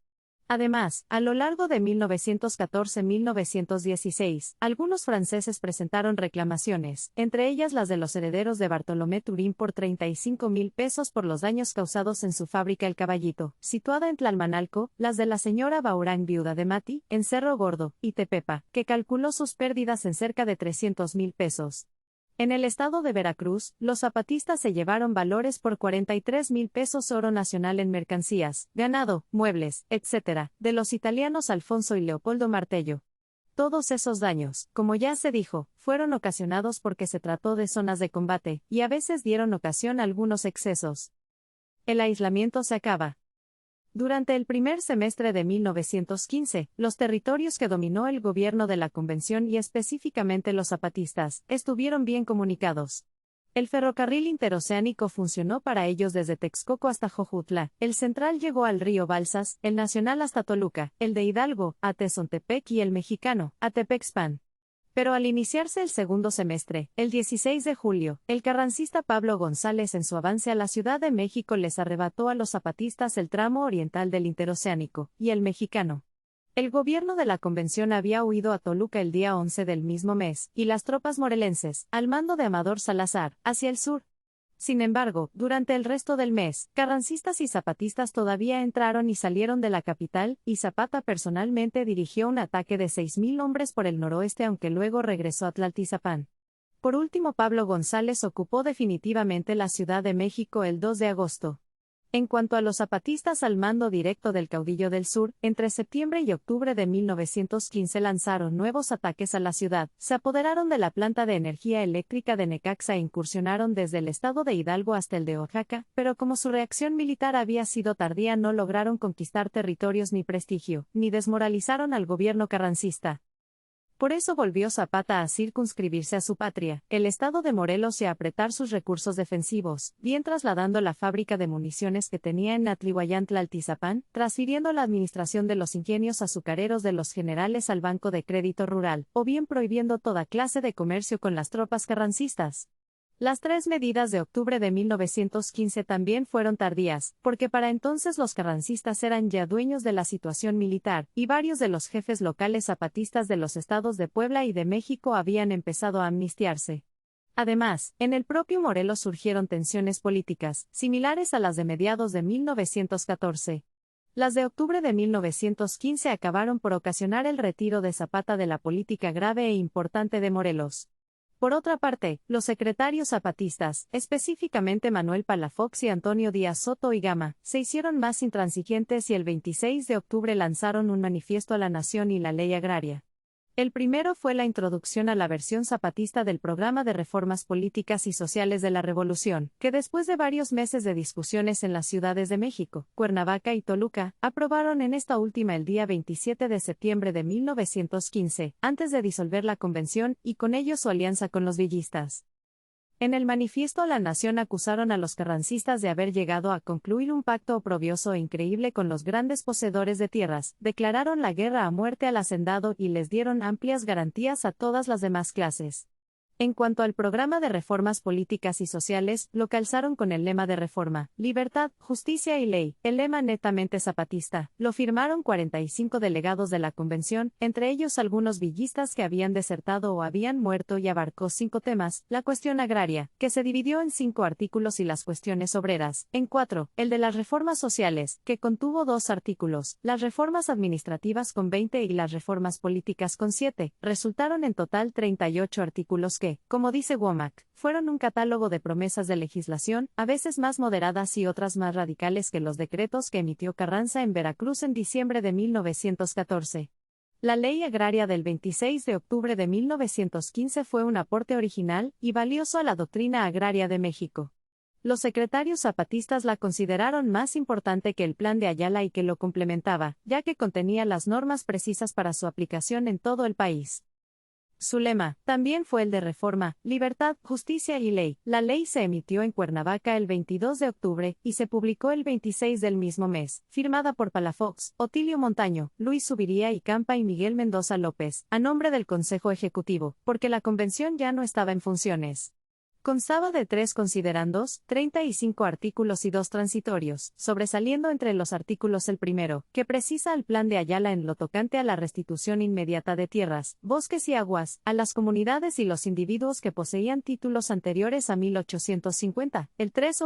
Además, a lo largo de 1914-1916, algunos franceses presentaron reclamaciones, entre ellas las de los herederos de Bartolomé Turín por 35,000 pesos por los daños causados en su fábrica El Caballito, situada en Tlalmanalco, las de la señora Baurán viuda de Mati, en Cerro Gordo, y Tepepa, que calculó sus pérdidas en cerca de 300,000 pesos. En el estado de Veracruz, los zapatistas se llevaron valores por 43,000 pesos oro nacional en mercancías, ganado, muebles, etc., de los italianos Alfonso y Leopoldo Martello. Todos esos daños, como ya se dijo, fueron ocasionados porque se trató de zonas de combate, y a veces dieron ocasión a algunos excesos. El aislamiento se acaba. Durante el primer semestre de 1915, los territorios que dominó el gobierno de la Convención y específicamente los zapatistas, estuvieron bien comunicados. El ferrocarril interoceánico funcionó para ellos desde Texcoco hasta Jojutla, el central llegó al río Balsas, el nacional hasta Toluca, el de Hidalgo, a Tezontepec y el mexicano, a Tepexpan. Pero al iniciarse el segundo semestre, el 16 de julio, el carrancista Pablo González en su avance a la Ciudad de México les arrebató a los zapatistas el tramo oriental del interoceánico, y el mexicano. El gobierno de la Convención había huido a Toluca el día 11 del mismo mes, y las tropas morelenses, al mando de Amador Salazar, hacia el sur. Sin embargo, durante el resto del mes, carrancistas y zapatistas todavía entraron y salieron de la capital, y Zapata personalmente dirigió un ataque de 6,000 hombres por el noroeste aunque luego regresó a Tlaltizapán. Por último, Pablo González ocupó definitivamente la Ciudad de México el 2 de agosto. En cuanto a los zapatistas al mando directo del caudillo del sur, entre septiembre y octubre de 1915 lanzaron nuevos ataques a la ciudad, se apoderaron de la planta de energía eléctrica de Necaxa e incursionaron desde el estado de Hidalgo hasta el de Oaxaca, pero como su reacción militar había sido tardía no lograron conquistar territorios ni prestigio, ni desmoralizaron al gobierno carrancista. Por eso volvió Zapata a circunscribirse a su patria, el estado de Morelos, y a apretar sus recursos defensivos, bien trasladando la fábrica de municiones que tenía en Atlihuayantla Altizapán, transfiriendo la administración de los ingenios azucareros de los generales al Banco de Crédito Rural, o bien prohibiendo toda clase de comercio con las tropas carrancistas. Las tres medidas de octubre de 1915 también fueron tardías, porque para entonces los carrancistas eran ya dueños de la situación militar, y varios de los jefes locales zapatistas de los estados de Puebla y de México habían empezado a amnistiarse. Además, en el propio Morelos surgieron tensiones políticas, similares a las de mediados de 1914. Las de octubre de 1915 acabaron por ocasionar el retiro de Zapata de la política grave e importante de Morelos. Por otra parte, los secretarios zapatistas, específicamente Manuel Palafox y Antonio Díaz Soto y Gama, se hicieron más intransigentes y el 26 de octubre lanzaron un manifiesto a la nación y la ley agraria. El primero fue la introducción a la versión zapatista del programa de reformas políticas y sociales de la Revolución, que después de varios meses de discusiones en las ciudades de México, Cuernavaca y Toluca, aprobaron en esta última el día 27 de septiembre de 1915, antes de disolver la convención y con ello su alianza con los villistas. En el manifiesto a la nación acusaron a los carrancistas de haber llegado a concluir un pacto oprobioso e increíble con los grandes poseedores de tierras, declararon la guerra a muerte al hacendado y les dieron amplias garantías a todas las demás clases. En cuanto al programa de reformas políticas y sociales, lo calzaron con el lema de reforma, libertad, justicia y ley, el lema netamente zapatista. Lo firmaron 45 delegados de la convención, entre ellos algunos villistas que habían desertado o habían muerto, y abarcó 5 temas: la cuestión agraria, que se dividió en 5 artículos, y las cuestiones obreras, en 4, el de las reformas sociales, que contuvo 2 artículos, las reformas administrativas con 20 y las reformas políticas con 7, resultaron en total 38 artículos que, como dice Womack, fueron un catálogo de promesas de legislación, a veces más moderadas y otras más radicales que los decretos que emitió Carranza en Veracruz en diciembre de 1914. La Ley Agraria del 26 de octubre de 1915 fue un aporte original y valioso a la doctrina agraria de México. Los secretarios zapatistas la consideraron más importante que el Plan de Ayala y que lo complementaba, ya que contenía las normas precisas para su aplicación en todo el país. Su lema también fue el de reforma, libertad, justicia y ley. La ley se emitió en Cuernavaca el 22 de octubre y se publicó el 26 del mismo mes, firmada por Palafox, Otilio Montaño, Luis Subiría y Campa y Miguel Mendoza López, a nombre del Consejo Ejecutivo, porque la convención ya no estaba en funciones. Constaba de 3 considerandos, 35 artículos y 2 transitorios, sobresaliendo entre los artículos el primero, que precisa el Plan de Ayala en lo tocante a la restitución inmediata de tierras, bosques y aguas, a las comunidades y los individuos que poseían títulos anteriores a 1850, el 3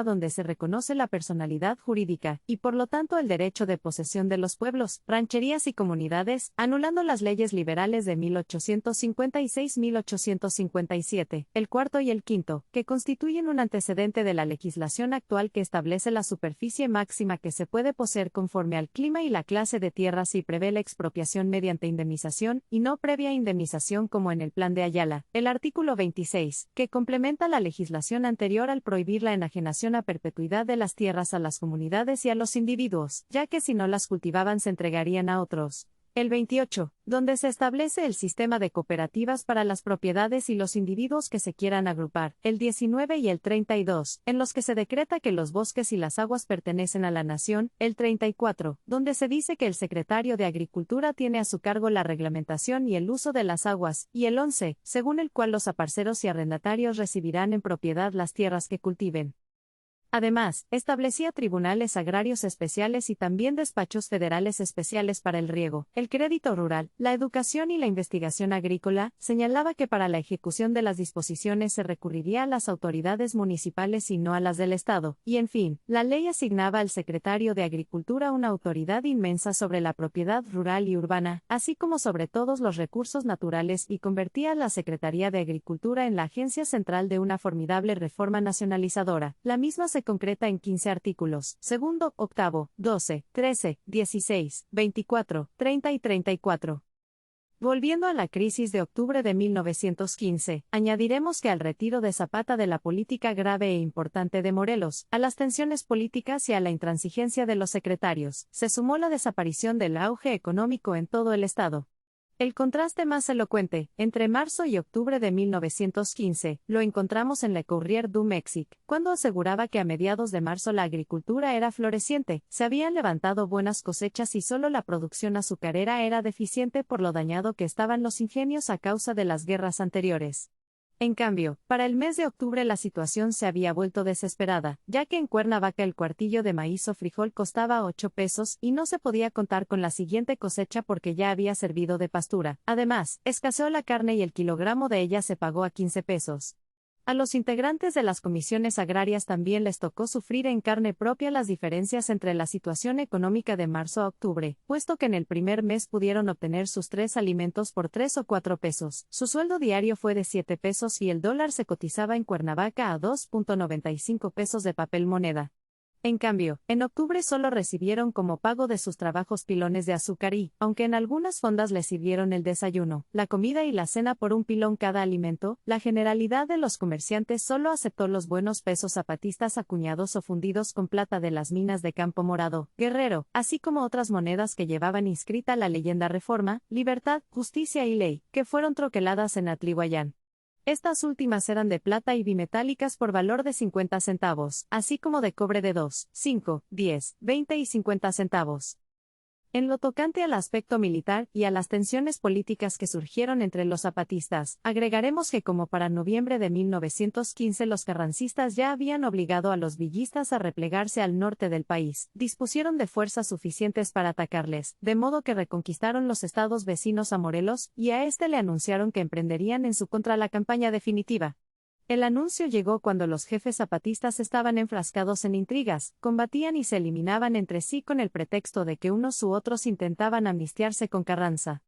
donde se reconoce la personalidad jurídica, y por lo tanto el derecho de posesión de los pueblos, rancherías y comunidades, anulando las leyes liberales de 1856-1857, el cuarto y el quinto, que constituyen un antecedente de la legislación actual que establece la superficie máxima que se puede poseer conforme al clima y la clase de tierras y prevé la expropiación mediante indemnización, y no previa indemnización como en el Plan de Ayala. El artículo 26, que complementa la legislación anterior al prohibir la enajenación a perpetuidad de las tierras a las comunidades y a los individuos, ya que si no las cultivaban se entregarían a otros. El 28, donde se establece el sistema de cooperativas para las propiedades y los individuos que se quieran agrupar. El 19 y el 32, en los que se decreta que los bosques y las aguas pertenecen a la nación. El 34, donde se dice que el secretario de Agricultura tiene a su cargo la reglamentación y el uso de las aguas. Y el 11, según el cual los aparceros y arrendatarios recibirán en propiedad las tierras que cultiven. Además, establecía tribunales agrarios especiales y también despachos federales especiales para el riego, el crédito rural, la educación y la investigación agrícola. Señalaba que para la ejecución de las disposiciones se recurriría a las autoridades municipales y no a las del Estado, y en fin, la ley asignaba al secretario de Agricultura una autoridad inmensa sobre la propiedad rural y urbana, así como sobre todos los recursos naturales, y convertía a la Secretaría de Agricultura en la agencia central de una formidable reforma nacionalizadora. La misma se concreta en 15 artículos, segundo, octavo, 12, 13, 16, 24, 30 y 34. Volviendo a la crisis de octubre de 1915, añadiremos que al retiro de Zapata de la política grave e importante de Morelos, a las tensiones políticas y a la intransigencia de los secretarios, se sumó la desaparición del auge económico en todo el estado. El contraste más elocuente, entre marzo y octubre de 1915, lo encontramos en Le Courrier du Mexique, cuando aseguraba que a mediados de marzo la agricultura era floreciente, se habían levantado buenas cosechas y solo la producción azucarera era deficiente por lo dañado que estaban los ingenios a causa de las guerras anteriores. En cambio, para el mes de octubre la situación se había vuelto desesperada, ya que en Cuernavaca el cuartillo de maíz o frijol costaba 8 pesos y no se podía contar con la siguiente cosecha porque ya había servido de pastura. Además, escaseó la carne y el kilogramo de ella se pagó a 15 pesos. A los integrantes de las comisiones agrarias también les tocó sufrir en carne propia las diferencias entre la situación económica de marzo a octubre, puesto que en el primer mes pudieron obtener sus 3 alimentos por 3 o 4 pesos. Su sueldo diario fue de 7 pesos y el dólar se cotizaba en Cuernavaca a 2.95 pesos de papel moneda. En cambio, en octubre solo recibieron como pago de sus trabajos pilones de azúcar y, aunque en algunas fondas les sirvieron el desayuno, la comida y la cena por un pilón cada alimento, la generalidad de los comerciantes solo aceptó los buenos pesos zapatistas acuñados o fundidos con plata de las minas de Campo Morado, Guerrero, así como otras monedas que llevaban inscrita la leyenda Reforma, Libertad, Justicia y Ley, que fueron troqueladas en Atlihuayán. Estas últimas eran de plata y bimetálicas por valor de 50 centavos, así como de cobre de 2, 5, 10, 20 y 50 centavos. En lo tocante al aspecto militar y a las tensiones políticas que surgieron entre los zapatistas, agregaremos que como para noviembre de 1915 los carrancistas ya habían obligado a los villistas a replegarse al norte del país, dispusieron de fuerzas suficientes para atacarles, de modo que reconquistaron los estados vecinos a Morelos, y a este le anunciaron que emprenderían en su contra la campaña definitiva. El anuncio llegó cuando los jefes zapatistas estaban enfrascados en intrigas, combatían y se eliminaban entre sí con el pretexto de que unos u otros intentaban amnistiarse con Carranza.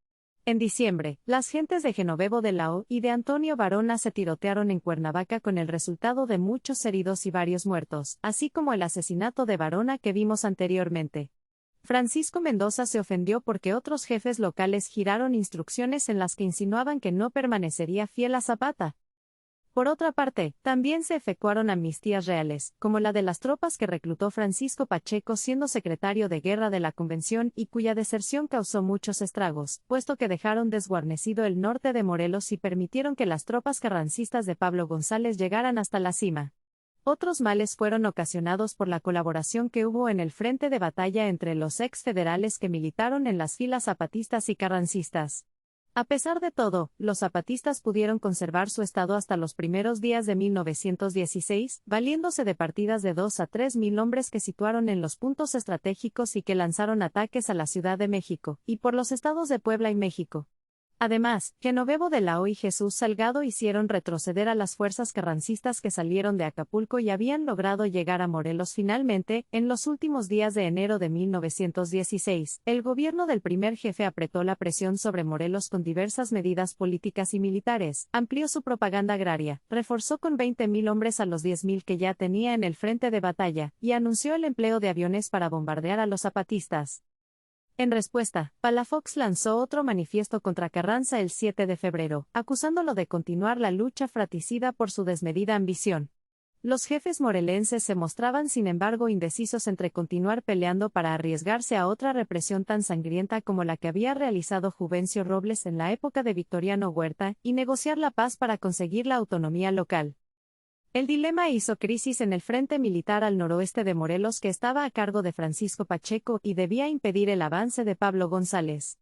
En diciembre, las gentes de Genovevo de la O y de Antonio Varona se tirotearon en Cuernavaca con el resultado de muchos heridos y varios muertos, así como el asesinato de Varona que vimos anteriormente. Francisco Mendoza se ofendió porque otros jefes locales giraron instrucciones en las que insinuaban que no permanecería fiel a Zapata. Por otra parte, también se efectuaron amnistías reales, como la de las tropas que reclutó Francisco Pacheco siendo secretario de guerra de la Convención y cuya deserción causó muchos estragos, puesto que dejaron desguarnecido el norte de Morelos y permitieron que las tropas carrancistas de Pablo González llegaran hasta la cima. Otros males fueron ocasionados por la colaboración que hubo en el frente de batalla entre los ex-federales que militaron en las filas zapatistas y carrancistas. A pesar de todo, los zapatistas pudieron conservar su estado hasta los primeros días de 1916, valiéndose de partidas de 2 a 3 mil hombres que situaron en los puntos estratégicos y que lanzaron ataques a la Ciudad de México, y por los estados de Puebla y México. Además, Genovevo de la O y Jesús Salgado hicieron retroceder a las fuerzas carrancistas que salieron de Acapulco y habían logrado llegar a Morelos finalmente. En los últimos días de enero de 1916, el gobierno del primer jefe apretó la presión sobre Morelos con diversas medidas políticas y militares, amplió su propaganda agraria, reforzó con 20,000 hombres a los 10,000 que ya tenía en el frente de batalla, y anunció el empleo de aviones para bombardear a los zapatistas. En respuesta, Palafox lanzó otro manifiesto contra Carranza el 7 de febrero, acusándolo de continuar la lucha fratricida por su desmedida ambición. Los jefes morelenses se mostraban sin embargo indecisos entre continuar peleando para arriesgarse a otra represión tan sangrienta como la que había realizado Juvencio Robles en la época de Victoriano Huerta, y negociar la paz para conseguir la autonomía local. El dilema hizo crisis en el frente militar al noroeste de Morelos que estaba a cargo de Francisco Pacheco y debía impedir el avance de Pablo González.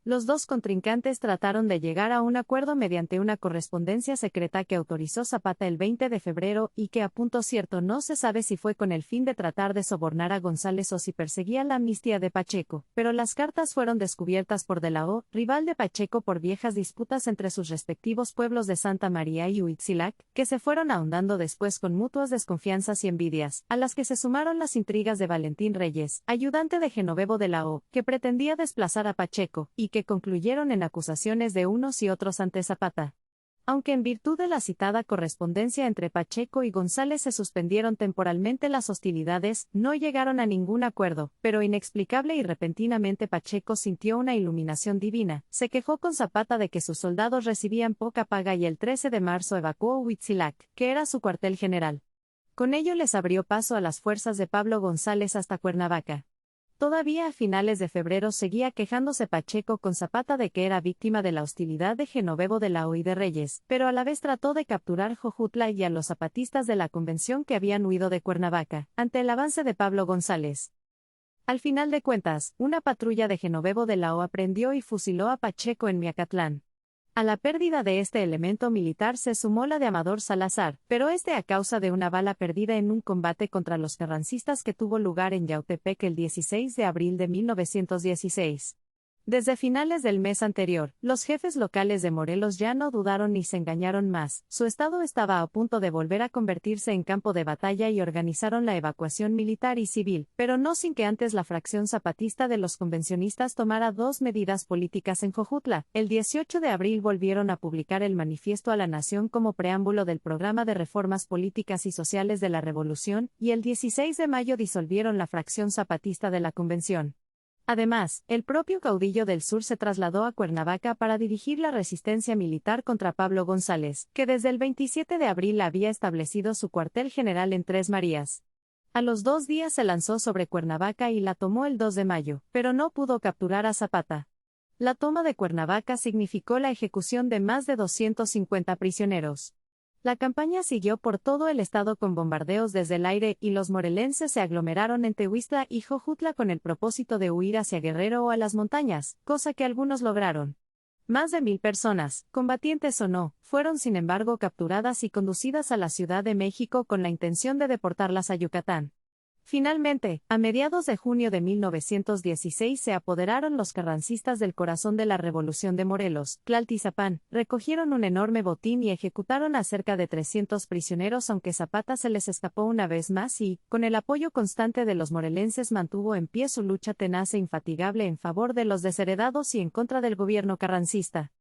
Los dos contrincantes trataron de llegar a un acuerdo mediante una correspondencia secreta que autorizó Zapata el 20 de febrero y que a punto cierto no se sabe si fue con el fin de tratar de sobornar a González o si perseguía la amnistía de Pacheco, pero las cartas fueron descubiertas por De la O, rival de Pacheco por viejas disputas entre sus respectivos pueblos de Santa María y Huitzilac, que se fueron ahondando después con mutuas desconfianzas y envidias, a las que se sumaron las intrigas de Valentín Reyes, ayudante de Genovevo de la O, que pretendía desplazar a Pacheco, y que concluyeron en acusaciones de unos y otros ante Zapata. Aunque en virtud de la citada correspondencia entre Pacheco y González se suspendieron temporalmente las hostilidades, no llegaron a ningún acuerdo, pero inexplicable y repentinamente Pacheco sintió una iluminación divina, se quejó con Zapata de que sus soldados recibían poca paga y el 13 de marzo evacuó Huitzilac, que era su cuartel general. Con ello les abrió paso a las fuerzas de Pablo González hasta Cuernavaca. Todavía a finales de febrero seguía quejándose Pacheco con Zapata de que era víctima de la hostilidad de Genovevo de la O y de Reyes, pero a la vez trató de capturar Jojutla y a los zapatistas de la convención que habían huido de Cuernavaca, ante el avance de Pablo González. Al final de cuentas, una patrulla de Genovevo de la O aprendió y fusiló a Pacheco en Miacatlán. A la pérdida de este elemento militar se sumó la de Amador Salazar, pero a causa de una bala perdida en un combate contra los carrancistas que tuvo lugar en Yautepec el 16 de abril de 1916. Desde finales del mes anterior, los jefes locales de Morelos ya no dudaron ni se engañaron más, su estado estaba a punto de volver a convertirse en campo de batalla y organizaron la evacuación militar y civil, pero no sin que antes la fracción zapatista de los convencionistas tomara dos medidas políticas en Jojutla. El 18 de abril volvieron a publicar el Manifiesto a la Nación como preámbulo del programa de reformas políticas y sociales de la Revolución, y el 16 de mayo disolvieron la fracción zapatista de la convención. Además, el propio caudillo del sur se trasladó a Cuernavaca para dirigir la resistencia militar contra Pablo González, que desde el 27 de abril había establecido su cuartel general en Tres Marías. A los 2 días se lanzó sobre Cuernavaca y la tomó el 2 de mayo, pero no pudo capturar a Zapata. La toma de Cuernavaca significó la ejecución de más de 250 prisioneros. La campaña siguió por todo el estado con bombardeos desde el aire y los morelenses se aglomeraron en Tehuistla y Jojutla con el propósito de huir hacia Guerrero o a las montañas, cosa que algunos lograron. Más de 1000 personas, combatientes o no, fueron sin embargo capturadas y conducidas a la Ciudad de México con la intención de deportarlas a Yucatán. Finalmente, a mediados de junio de 1916 se apoderaron los carrancistas del corazón de la Revolución de Morelos, Tlaltizapán, recogieron un enorme botín y ejecutaron a cerca de 300 prisioneros, aunque Zapata se les escapó una vez más y, con el apoyo constante de los morelenses, mantuvo en pie su lucha tenaz e infatigable en favor de los desheredados y en contra del gobierno carrancista.